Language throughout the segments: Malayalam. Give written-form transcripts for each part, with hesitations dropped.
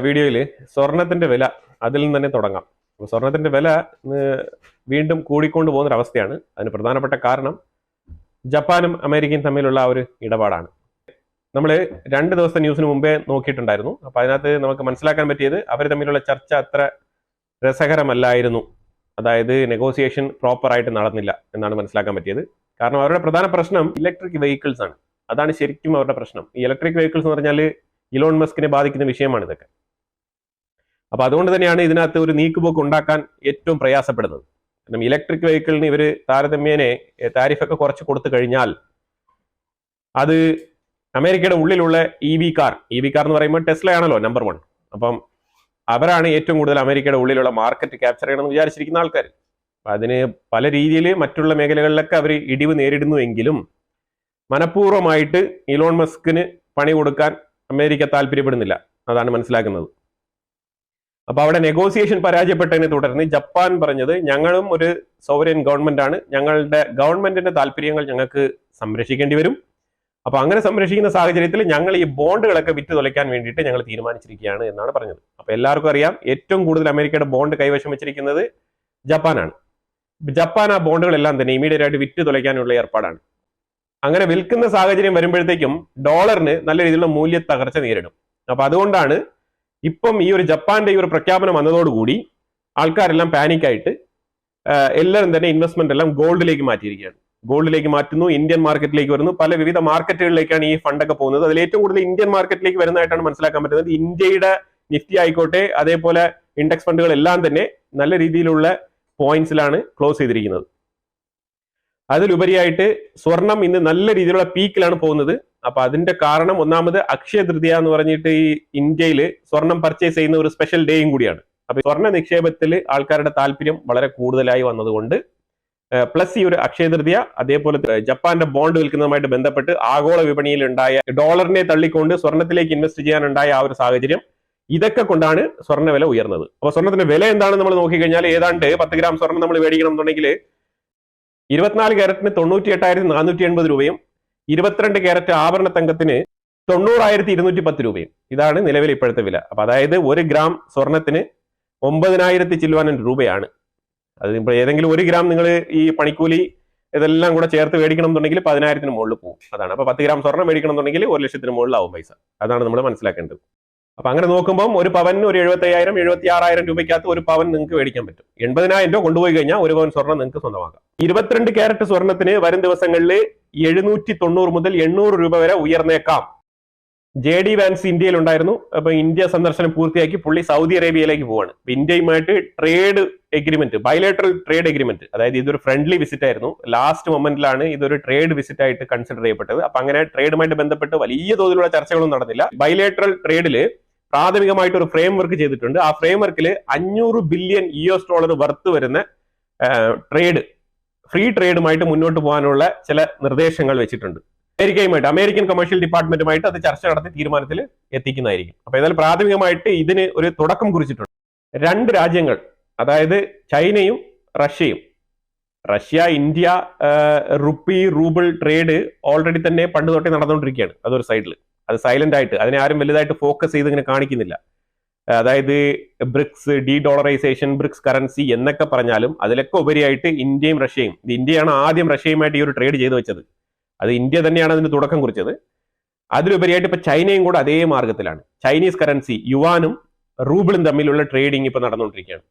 വീഡിയോയിൽ സ്വർണത്തിന്റെ വില അതിൽ നിന്ന് തന്നെ തുടങ്ങാം. സ്വർണത്തിന്റെ വില വീണ്ടും കൂടിക്കൊണ്ട് പോകുന്നൊരവസ്ഥയാണ്. അതിന് പ്രധാനപ്പെട്ട കാരണം ജപ്പാനും അമേരിക്കയും തമ്മിലുള്ള ആ ഒരു ഇടപാടാണ്. നമ്മൾ 2 ദിവസത്തെ ന്യൂസിന് മുമ്പേ നോക്കിയിട്ടുണ്ടായിരുന്നു. അപ്പൊ അതിനകത്ത് നമുക്ക് മനസ്സിലാക്കാൻ പറ്റിയത് അവർ തമ്മിലുള്ള ചർച്ച അത്ര രസകരമല്ലായിരുന്നു. അതായത് നെഗോസിയേഷൻ പ്രോപ്പറായിട്ട് നടന്നില്ല എന്നാണ് മനസ്സിലാക്കാൻ പറ്റിയത്. കാരണം അവരുടെ പ്രധാന പ്രശ്നം ഇലക്ട്രിക് വെഹിക്കിൾസ് ആണ്. അതാണ് ശരിക്കും അവരുടെ പ്രശ്നം. ഈ ഇലക്ട്രിക് വെഹിക്കിൾസ് എന്ന് പറഞ്ഞാൽ ഇലോൺ മസ്കിനെ ബാധിക്കുന്ന വിഷയമാണ് ഇതൊക്കെ. അപ്പൊ അതുകൊണ്ട് തന്നെയാണ് ഇതിനകത്ത് ഒരു നീക്കുപോക്ക് ഉണ്ടാക്കാൻ ഏറ്റവും പ്രയാസപ്പെടുന്നത്. കാരണം ഇലക്ട്രിക് വെഹിക്കിളിന് ഇവർ താരതമ്യേനെ താരിഫൊക്കെ കുറച്ച് കൊടുത്തു കഴിഞ്ഞാൽ അത് അമേരിക്കയുടെ ഉള്ളിലുള്ള ഇ വി കാർ എന്ന് പറയുമ്പോൾ ടെസ്ലയാണല്ലോ നമ്പർ 1. അപ്പം അവരാണ് ഏറ്റവും കൂടുതൽ അമേരിക്കയുടെ ഉള്ളിലുള്ള മാർക്കറ്റ് ക്യാപ്ചർ ചെയ്യണമെന്ന് വിചാരിച്ചിരിക്കുന്ന ആൾക്കാർ. അപ്പൊ അതിന് പല രീതിയിൽ മറ്റുള്ള മേഖലകളിലൊക്കെ അവർ ഇടിവ് നേരിടുന്നുവെങ്കിലും മനഃപൂർവ്വമായിട്ട് ഇലോൺ മസ്കിന് പണി കൊടുക്കാൻ അമേരിക്ക താല്പര്യപ്പെടുന്നില്ല. അതാണ് മനസ്സിലാക്കുന്നത്. അപ്പൊ അവിടെ നെഗോസിയേഷൻ പരാജയപ്പെട്ടതിനെ തുടർന്ന് ജപ്പാൻ പറഞ്ഞത് ഞങ്ങളും ഒരു സോവറിയൻ ഗവൺമെന്റ് ആണ്, ഞങ്ങളുടെ ഗവൺമെന്റിന്റെ താല്പര്യങ്ങൾ ഞങ്ങൾക്ക് സംരക്ഷിക്കേണ്ടി വരും. അപ്പൊ അങ്ങനെ സംരക്ഷിക്കുന്ന സാഹചര്യത്തിൽ ഞങ്ങൾ ഈ ബോണ്ടുകളൊക്കെ വിറ്റ് തുലയ്ക്കാൻ വേണ്ടിയിട്ട് ഞങ്ങൾ തീരുമാനിച്ചിരിക്കുകയാണ് എന്നാണ് പറഞ്ഞത്. അപ്പൊ എല്ലാവർക്കും അറിയാം ഏറ്റവും കൂടുതൽ അമേരിക്കയുടെ ബോണ്ട് കൈവശം വെച്ചിരിക്കുന്നത് ജപ്പാനാണ്. ജപ്പാൻ ആ ബോണ്ടുകളെല്ലാം തന്നെ ഇമീഡിയറ്റ് ആയിട്ട് വിറ്റ് തുലയ്ക്കാനുള്ള ഏർപ്പാടാണ്. അങ്ങനെ വിൽക്കുന്ന സാഹചര്യം വരുമ്പോഴത്തേക്കും ഡോളറിന് നല്ല രീതിയിലുള്ള മൂല്യ തകർച്ച നേരിടും. അപ്പൊ അതുകൊണ്ടാണ് ഇപ്പം ഈ ഒരു ജപ്പാന്റെ ഈ ഒരു പ്രഖ്യാപനം വന്നതോടുകൂടി ആൾക്കാരെല്ലാം പാനിക്കായിട്ട് എല്ലാവരും തന്നെ ഇൻവെസ്റ്റ്മെന്റ് എല്ലാം ഗോൾഡിലേക്ക് മാറ്റിയിരിക്കുകയാണ്. ഗോൾഡിലേക്ക് മാറ്റുന്നു, ഇന്ത്യൻ മാർക്കറ്റിലേക്ക് വരുന്നു, പല വിവിധ മാർക്കറ്റുകളിലേക്കാണ് ഈ ഫണ്ടൊക്കെ പോകുന്നത്. അതിൽ ഏറ്റവും കൂടുതൽ ഇന്ത്യൻ മാർക്കറ്റിലേക്ക് വരുന്നതായിട്ടാണ് മനസ്സിലാക്കാൻ പറ്റുന്നത്. ഇന്ത്യയുടെ നിഫ്റ്റി ആയിക്കോട്ടെ, അതേപോലെ ഇൻഡെക്സ് ഫണ്ടുകൾ എല്ലാം തന്നെ നല്ല രീതിയിലുള്ള പോയിന്റ്സിലാണ് ക്ലോസ് ചെയ്തിരിക്കുന്നത്. അതിലുപരിയായിട്ട് സ്വർണം ഇന്ന് നല്ല രീതിയിലുള്ള പീക്കിലാണ് പോകുന്നത്. അപ്പൊ അതിന്റെ കാരണം ഒന്നാമത് അക്ഷയ തൃതീയ എന്ന് പറഞ്ഞിട്ട് ഈ ഇന്ത്യയിൽ സ്വർണം പർച്ചേസ് ചെയ്യുന്ന ഒരു സ്പെഷ്യൽ ഡേയും കൂടിയാണ്. അപ്പൊ സ്വർണ്ണ നിക്ഷേപത്തിൽ ആൾക്കാരുടെ താല്പര്യം വളരെ കൂടുതലായി വന്നതുകൊണ്ട് പ്ലസ് ഈ ഒരു അക്ഷയ തൃതീയ, അതേപോലെ ജപ്പാന്റെ ബോണ്ട് വിൽക്കുന്നതുമായിട്ട് ബന്ധപ്പെട്ട് ആഗോള വിപണിയിൽ ഉണ്ടായ ഡോളറിനെ തള്ളിക്കൊണ്ട് സ്വർണത്തിലേക്ക് ഇൻവെസ്റ്റ് ചെയ്യാനുണ്ടായ ആ ഒരു സാഹചര്യം, ഇതൊക്കെ കൊണ്ടാണ് സ്വർണ്ണ വില ഉയർന്നത്. അപ്പൊ സ്വർണത്തിന്റെ വില എന്താണെന്ന് നമ്മൾ നോക്കിക്കഴിഞ്ഞാൽ ഏതാണ്ട് 10 ഗ്രാം സ്വർണം നമ്മൾ മേടിക്കണം എന്നുണ്ടെങ്കിൽ 24 ക്യാരറ്റിന് 98,480 രൂപയും 22 ക്യാരറ്റ് ആഭരണ തങ്കത്തിന് 90,210 രൂപയും. ഇതാണ് നിലവിൽ ഇപ്പോഴത്തെ വില. അപ്പൊ അതായത് 1 ഗ്രാം സ്വർണത്തിന് 9,000 ചില്ലുവാനും രൂപയാണ്. അത് ഇപ്പോൾ ഏതെങ്കിലും 1 ഗ്രാം നിങ്ങൾ ഈ പണിക്കൂലി ഇതെല്ലാം കൂടെ ചേർത്ത് മേടിക്കണം എന്നുണ്ടെങ്കിൽ 10,000-ന് മുകളിൽ പോകും. അതാണ്. അപ്പൊ 10 ഗ്രാം സ്വർണം മേടിക്കണം എന്നുണ്ടെങ്കിൽ 1,00,000-ന് മുകളിലാവും പൈസ. അതാണ് നമ്മൾ മനസ്സിലാക്കേണ്ടത്. അപ്പൊ അങ്ങനെ നോക്കുമ്പോൾ ഒരു പവന് ഒരു 75,000-76,000 രൂപയ്ക്കകത്ത് ഒരു പവൻ നിങ്ങൾക്ക് മേടിക്കാൻ പറ്റും. 80,000 രൂപ കൊണ്ടുപോയി കഴിഞ്ഞാൽ 1 പവൻ സ്വർണം നിങ്ങൾക്ക് സ്വന്തമാക്കാം. 22 ക്യാരറ്റ് സ്വർണത്തിന് വരും ദിവസങ്ങളിൽ 790 മുതൽ 800 രൂപ വരെ ഉയർന്നേക്കാം. JD വാൻസ് ഇന്ത്യയിൽ ഉണ്ടായിരുന്നു. അപ്പൊ ഇന്ത്യ സന്ദർശനം പൂർത്തിയാക്കി പുള്ളി സൗദി അറേബ്യയിലേക്ക് പോവാണ്. ഇന്ത്യയുമായിട്ട് trade agreement, bilateral trade agreement, അതായത് ഇതൊരു ഫ്രണ്ട്ലി വിസിറ്റ് ആയിരുന്നു. ലാസ്റ്റ് മൊമെന്റിലാണ് ഇതൊരു ട്രേഡ് വിസിറ്റ് ആയിട്ട് കൺസിഡർ ചെയ്യപ്പെട്ടത്. അപ്പൊ അങ്ങനെ ട്രേഡുമായിട്ട് ബന്ധപ്പെട്ട് വലിയ തോതിലുള്ള ചർച്ചകളൊന്നും നടന്നില്ല. ബൈലേറ്ററൽ ട്രേഡില് പ്രാഥമികമായിട്ട് ഒരു ഫ്രെയിം വർക്ക് ചെയ്തിട്ടുണ്ട്. ആ ഫ്രെയിം വർക്കിൽ $500 ബില്യൺ വർത്ത് വരുന്ന ട്രേഡ്, ഫ്രീ ട്രേഡുമായിട്ട് മുന്നോട്ട് പോകാനുള്ള ചില നിർദ്ദേശങ്ങൾ വെച്ചിട്ടുണ്ട്. അമേരിക്കൻ കമേഴ്ഷ്യൽ ഡിപ്പാർട്ട്മെന്റുമായിട്ട് അത് ചർച്ച നടത്തി തീരുമാനത്തിൽ എത്തിക്കുന്നതായിരിക്കും. അപ്പൊ ഏതായാലും പ്രാഥമികമായിട്ട് ഇതിന് ഒരു തുടക്കം കുറിച്ചിട്ടുണ്ട്. 2 രാജ്യങ്ങൾ, അതായത് ചൈനയും റഷ്യയും. Russia India rouble trade already തന്നെ പണ്ട് തൊട്ടേ നടന്നുകൊണ്ടിരിക്കുകയാണ്. അതൊരു സൈഡിൽ, അത് സൈലന്റ് ആയിട്ട്, അതിനെ ആരും വലുതായിട്ട് ഫോക്കസ് ചെയ്ത് ഇങ്ങനെ കാണിക്കുന്നില്ല. അതായത് ബ്രിക്സ്, ഡോളറൈസേഷൻ, ബ്രിക്സ് കറൻസി എന്നൊക്കെ പറഞ്ഞാലും അതിലൊക്കെ ഉപരിയായിട്ട് ഇന്ത്യയും റഷ്യയും, ഇന്ത്യയാണ് ആദ്യം റഷ്യയുമായിട്ട് ഈ ഒരു ട്രേഡ് ചെയ്തു വെച്ചത്. അത് ഇന്ത്യ തന്നെയാണ് അതിന് തുടക്കം കുറിച്ചത്. അതിലുപരിയായിട്ട് ഇപ്പൊ ചൈനയും കൂടെ അതേ മാർഗത്തിലാണ്. ചൈനീസ് കറൻസി യുവാനും റൂബിളും തമ്മിലുള്ള ട്രേഡിംഗ് ഇപ്പൊ നടന്നുകൊണ്ടിരിക്കുകയാണ്.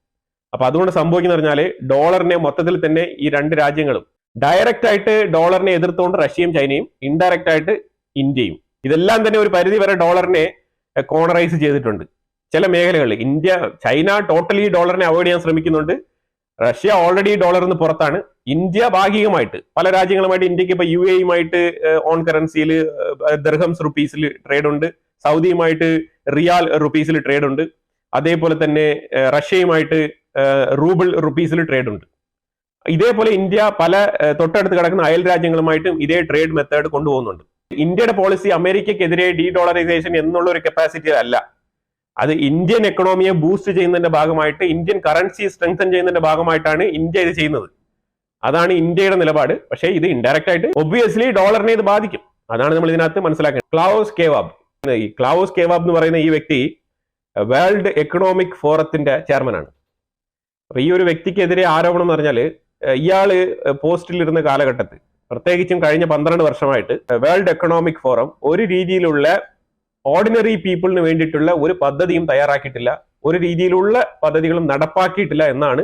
അപ്പൊ അതുകൊണ്ട് സംഭവിക്കുന്ന പറഞ്ഞാല് ഡോളറിനെ മൊത്തത്തിൽ തന്നെ ഈ 2 രാജ്യങ്ങളും ഡയറക്റ്റ് ആയിട്ട് ഡോളറിനെ എതിർത്തുകൊണ്ട് റഷ്യയും ചൈനയും, ഇൻഡയറക്റ്റ് ആയിട്ട് ഇന്ത്യയും, ഇതെല്ലാം തന്നെ ഒരു പരിധി വരെ ഡോളറിനെ കോണറൈസ് ചെയ്തിട്ടുണ്ട് ചില മേഖലകളിൽ. ചൈന ടോട്ടലി ഡോളറിനെ അവോയ്ഡ് ചെയ്യാൻ ശ്രമിക്കുന്നുണ്ട്. റഷ്യ ഓൾറെഡി ഡോളറിന് പുറത്താണ്. ഇന്ത്യ ഭാഗികമായിട്ട് പല രാജ്യങ്ങളുമായിട്ട്, ഇന്ത്യക്ക് ഇപ്പൊ UAE-യുമായിട്ട് ഓൺ കറൻസിയിൽ ദിർഹംസ് റുപ്പീസിൽ ട്രേഡ് ഉണ്ട്. സൗദിയുമായിട്ട് റിയാൽ റുപ്പീസിൽ ട്രേഡ് ഉണ്ട്. അതേപോലെ തന്നെ റഷ്യയുമായിട്ട് റൂബിൾ റുപ്പീസിൽ ട്രേഡ് ഉണ്ട്. ഇതേപോലെ ഇന്ത്യ പല തൊട്ടടുത്ത് കിടക്കുന്ന അയൽ രാജ്യങ്ങളുമായിട്ടും ഇതേ ട്രേഡ് മെത്തേഡ് കൊണ്ടുപോകുന്നുണ്ട്. ഇന്ത്യയുടെ പോളിസി അമേരിക്കക്കെതിരെ ഡോളറൈസേഷൻ എന്നുള്ള ഒരു കപ്പാസിറ്റി അല്ല. അത് ഇന്ത്യൻ എക്കണോമിയെ ബൂസ്റ്റ് ചെയ്യുന്നതിന്റെ ഭാഗമായിട്ട്, ഇന്ത്യൻ കറൻസി സ്ട്രെങ്തൻ ചെയ്യുന്നതിന്റെ ഭാഗമായിട്ടാണ് ഇന്ത്യ ഇത് ചെയ്യുന്നത്. അതാണ് ഇന്ത്യയുടെ നിലപാട്. പക്ഷേ ഇത് ഇൻഡയറക്റ്റ് ആയിട്ട് ഒബ്വിയസ്ലി ഡോളറിനെ ഇത് ബാധിക്കും. അതാണ് നമ്മൾ ഇതിനകത്ത് മനസ്സിലാക്കുന്നത്. ക്ലൗസ് കേവാബ് എന്ന് പറയുന്ന ഈ വ്യക്തി വേൾഡ് എക്കണോമിക് ഫോറത്തിന്റെ ചെയർമാനാണ്. അപ്പൊ ഈ ഒരു വ്യക്തിക്കെതിരെ ആരോപണം എന്ന് പറഞ്ഞാൽ ഇയാള് പോസ്റ്റിലിരുന്ന കാലഘട്ടത്തിൽ, പ്രത്യേകിച്ചും കഴിഞ്ഞ 12 വർഷമായിട്ട് വേൾഡ് എക്കണോമിക് ഫോറം ഒരു രീതിയിലുള്ള ഓർഡിനറി പീപ്പിളിന് വേണ്ടിയിട്ടുള്ള ഒരു പദ്ധതിയും തയ്യാറാക്കിയിട്ടില്ല, ഒരു രീതിയിലുള്ള പദ്ധതികളും നടപ്പാക്കിയിട്ടില്ല എന്നാണ്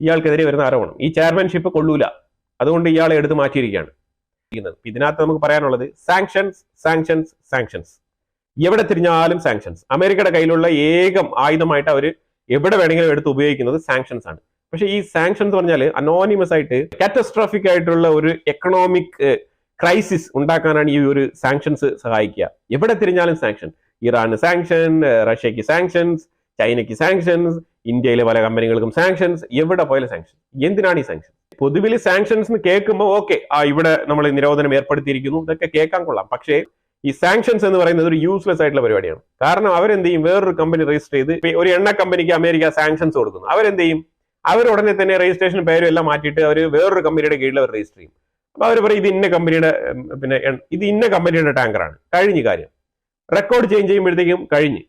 ഇയാൾക്കെതിരെ വരുന്ന ആരോപണം. ഈ ചെയർമാൻഷിപ്പ് കൊള്ളൂല, അതുകൊണ്ട് ഇയാളെ എടുത്തു മാറ്റിയിരിക്കുകയാണ്. ഇതിനകത്ത് നമുക്ക് പറയാനുള്ളത് സാങ്ഷൻസ്, സാങ്ഷൻസ്, സാങ്ഷൻസ്. എവിടെ തിരിഞ്ഞാലും സാങ്ഷൻസ്. അമേരിക്കയുടെ കയ്യിലുള്ള ഏകം ആയുധമായിട്ട് അവർ എവിടെ വേണമെങ്കിലും എടുത്ത് ഉപയോഗിക്കുന്നത് സാങ്ഷൻസ് ആണ്. പക്ഷെ ഈ സാങ്ഷൻസ് പറഞ്ഞാൽ അനോണിമസ് ആയിട്ട് കാറ്റസ്ട്രോഫിക് ആയിട്ടുള്ള ഒരു എക്കണോമിക് ക്രൈസിസ് ഉണ്ടാക്കാനാണ് ഈ ഒരു സാങ്ഷൻസ് സഹായിക്കുക. എവിടെ തിരിഞ്ഞാലും സാങ്ഷൻ. ഇറാന് സാങ്ഷൻ, റഷ്യക്ക് സാങ്ഷൻസ്, ചൈനയ്ക്ക് സാങ്ഷൻസ്, ഇന്ത്യയിലെ പല കമ്പനികൾക്കും സാങ്ഷൻസ്, എവിടെ പോയാലും സാങ്ഷൻ. എന്തിനാണ് ഈ സാങ്ഷൻ? പൊതുവിൽ സാങ്ഷൻസ് എന്ന് കേൾക്കുമ്പോൾ ഓക്കെ, ഇവിടെ നമ്മൾ നിരോധനം ഏർപ്പെടുത്തിയിരിക്കുന്നു, ഇതൊക്കെ കേൾക്കാൻ കൊള്ളാം. പക്ഷേ ഈ സാങ്ഷൻസ് എന്ന് പറയുന്നത് ഒരു യൂസ്ലെസ് ആയിട്ടുള്ള പരിപാടിയാണ്. കാരണം അവരെന്ത് ചെയ്യും, വേറൊരു കമ്പനി രജിസ്റ്റർ ചെയ്ത്, ഒരു എണ്ണ കമ്പനിക്ക് അമേരിക്ക സാങ്ഷൻസ് കൊടുക്കുന്നു, അവരെന്ത് ചെയ്യും, അവർ ഉടനെ തന്നെ രജിസ്ട്രേഷൻ പേരും എല്ലാം മാറ്റിയിട്ട് അവർ വേറൊരു കമ്പനിയുടെ കീഴിൽ അവർ രജിസ്റ്റർ ചെയ്യും. അപ്പൊ അവർ പറയും ഇത് ഇന്ന കമ്പനിയുടെ, പിന്നെ ഇത് ഇന്ന കമ്പനിയുടെ ടാങ്കറാണ്, കഴിഞ്ഞ കാര്യം. റെക്കോർഡ് ചേഞ്ച് ചെയ്യുമ്പോഴത്തേക്കും കഴിഞ്ഞ്.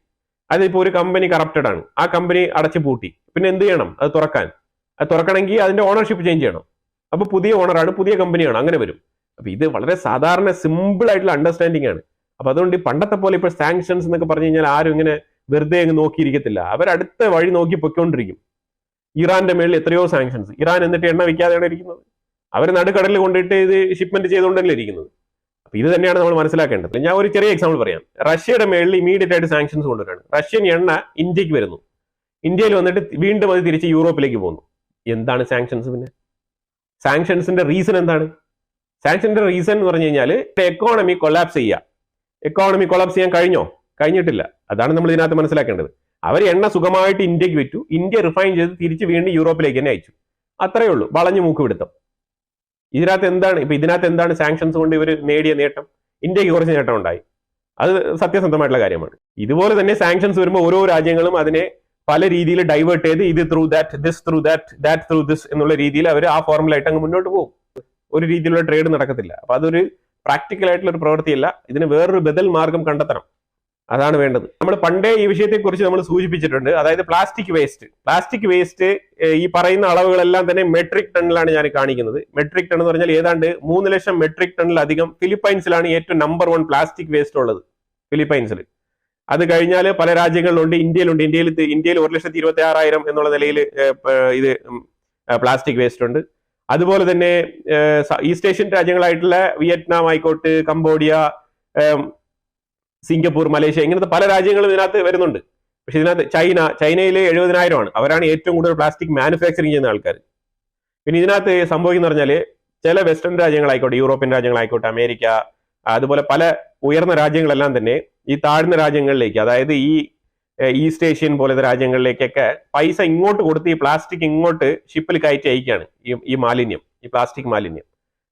അതിപ്പോ ഒരു കമ്പനി കറപ്റ്റഡ് ആണ്, ആ കമ്പനി അടച്ചു പൂട്ടി, പിന്നെ എന്ത് ചെയ്യണം, അത് തുറക്കണമെങ്കിൽ അതിന്റെ ഓണർഷിപ്പ് ചേഞ്ച് ചെയ്യണം. അപ്പൊ പുതിയ ഓണറാണ്, പുതിയ കമ്പനിയാണ്, അങ്ങനെ വരും. അപ്പൊ ഇത് വളരെ സാധാരണ സിമ്പിൾ ആയിട്ടുള്ള അണ്ടർസ്റ്റാൻഡിംഗ് ആണ്. അപ്പൊ അതുകൊണ്ട് പണ്ടത്തെ പോലെ ഇപ്പോൾ സാങ്ഷൻസ് എന്നൊക്കെ പറഞ്ഞു കഴിഞ്ഞാൽ ആരും ഇങ്ങനെ വെറുതെ അങ്ങ് നോക്കിയിരിക്കത്തില്ല, അവരടുത്ത വഴി നോക്കി പൊയ്ക്കൊണ്ടിരിക്കും. ഇറാന്റെ മേളിൽ എത്രയോ സാങ്ഷൻസ്. ഇറാൻ എന്നിട്ട് എണ്ണ വിൽക്കാതെയാണ് ഇരിക്കുന്നത്, അവർ നടുക്കടലിൽ കൊണ്ടിട്ട് ഇത് ഷിപ്മെന്റ് ചെയ്തുകൊണ്ടല്ലേ ഇരിക്കുന്നത്. അപ്പൊ ഇത് തന്നെയാണ് നമ്മൾ മനസ്സിലാക്കേണ്ടത്. ഞാൻ ഒരു ചെറിയ എക്സാമ്പിൾ പറയാം. റഷ്യയുടെ മേളിൽ ഇമീഡിയറ്റ് ആയിട്ട് സാങ്ഷൻസ് കൊണ്ടുവരാണ്. റഷ്യൻ എണ്ണ ഇന്ത്യക്ക് വരുന്നു, ഇന്ത്യയിൽ വന്നിട്ട് വീണ്ടും അത് തിരിച്ച് യൂറോപ്പിലേക്ക് പോകുന്നു. എന്താണ് സാങ്ഷൻസ്? പിന്നെ സാങ്ഷൻസിന്റെ റീസൺ എന്താണ്? സാങ്ഷന്റെ റീസൺ എന്ന് പറഞ്ഞു കഴിഞ്ഞാൽ എക്കോണമി കൊളാപ്സ് ചെയ്യുക. എക്കോണമി കൊളാപ്സ് ചെയ്യാൻ കഴിഞ്ഞോ? കഴിഞ്ഞിട്ടില്ല. അതാണ് നമ്മൾ ഇതിനകത്ത് മനസ്സിലാക്കേണ്ടത്. അവർ എണ്ണ സുഖമായിട്ട് ഇന്ത്യക്ക് വിറ്റു, ഇന്ത്യ റിഫൈൻ ചെയ്ത് തിരിച്ച് വീണ്ടും യൂറോപ്പിലേക്ക് തന്നെ അയച്ചു. അത്രയേ ഉള്ളൂ, വളഞ്ഞു മൂക്ക് പിടുത്തം. ഇതിനകത്ത് എന്താണ് സാങ്ഷൻസ് കൊണ്ട് ഇവർ നേടിയ നേട്ടം? ഇന്ത്യക്ക് കുറച്ച് നേട്ടം ഉണ്ടായി, അത് സത്യസന്ധമായിട്ടുള്ള കാര്യമാണ്. ഇതുപോലെ തന്നെ സാങ്ഷൻസ് വരുമ്പോൾ ഓരോ രാജ്യങ്ങളും അതിനെ പല രീതിയിൽ ഡൈവേർട്ട് ചെയ്ത് ഇത് through that, this through that, that through this എന്നുള്ള രീതിയിൽ അവർ ആ ഫോർമുലായിട്ട് അങ്ങ് മുന്നോട്ട് പോകും. ഒരു രീതിയിലുള്ള ട്രേഡ് നടക്കത്തില്ല. അപ്പൊ അതൊരു പ്രാക്ടിക്കൽ ആയിട്ടുള്ള ഒരു പ്രവൃത്തിയല്ല. ഇതിന് വേറൊരു ബദൽ മാർഗം കണ്ടെത്തണം, അതാണ് വേണ്ടത്. നമ്മൾ പണ്ടേ ഈ വിഷയത്തെക്കുറിച്ച് നമ്മൾ സൂചിപ്പിച്ചിട്ടുണ്ട്. അതായത് പ്ലാസ്റ്റിക് വേസ്റ്റ് ഈ പറയുന്ന അളവുകളെല്ലാം തന്നെ മെട്രിക് ടണ്ണിലാണ് ഞാൻ കാണിക്കുന്നത്. മെട്രിക് ടൺ എന്ന് പറഞ്ഞാൽ ഏതാണ്ട് 3 ലക്ഷം മെട്രിക് ടണ്ണിലധികം ഫിലിപ്പൈൻസിലാണ് ഏറ്റവും നമ്പർ 1 പ്ലാസ്റ്റിക് വേസ്റ്റ് ഉള്ളത്, ഫിലിപ്പൈൻസിൽ. അത് കഴിഞ്ഞാൽ പല രാജ്യങ്ങളിലുണ്ട്, ഇന്ത്യയിലുണ്ട്. ഇന്ത്യയിൽ 1,26,000 എന്നുള്ള നിലയിൽ ഇത് പ്ലാസ്റ്റിക് വേസ്റ്റ് ഉണ്ട്. അതുപോലെ തന്നെ ഈസ്റ്റ് ഏഷ്യൻ രാജ്യങ്ങളായിട്ടുള്ള വിയറ്റ്നാം ആയിക്കോട്ടെ, കംബോഡിയ, സിംഗപ്പൂർ, മലേഷ്യ, ഇങ്ങനത്തെ പല രാജ്യങ്ങളും ഇതിനകത്ത് വരുന്നുണ്ട്. പക്ഷെ ഇതിനകത്ത് ചൈനയിൽ 70,000 ആണ്. അവരാണ് ഏറ്റവും കൂടുതൽ പ്ലാസ്റ്റിക് മാനുഫാക്ചറിങ് ചെയ്യുന്ന ആൾക്കാർ. പിന്നെ ഇതിനകത്ത് സംഭവിക്കുന്ന പറഞ്ഞാൽ ചില വെസ്റ്റേൺ രാജ്യങ്ങളായിക്കോട്ടെ, യൂറോപ്യൻ രാജ്യങ്ങളായിക്കോട്ടെ, അമേരിക്ക, അതുപോലെ പല ഉയർന്ന രാജ്യങ്ങളെല്ലാം തന്നെ ഈ താഴ്ന്ന രാജ്യങ്ങളിലേക്ക്, അതായത് ഈ ഈസ്റ്റ് ഏഷ്യൻ പോലത്തെ രാജ്യങ്ങളിലേക്കൊക്കെ പൈസ ഇങ്ങോട്ട് കൊടുത്ത് ഈ പ്ലാസ്റ്റിക് ഇങ്ങോട്ട് ഷിപ്പിൽ കയറ്റി അയക്കുകയാണ്, ഈ പ്ലാസ്റ്റിക് മാലിന്യം.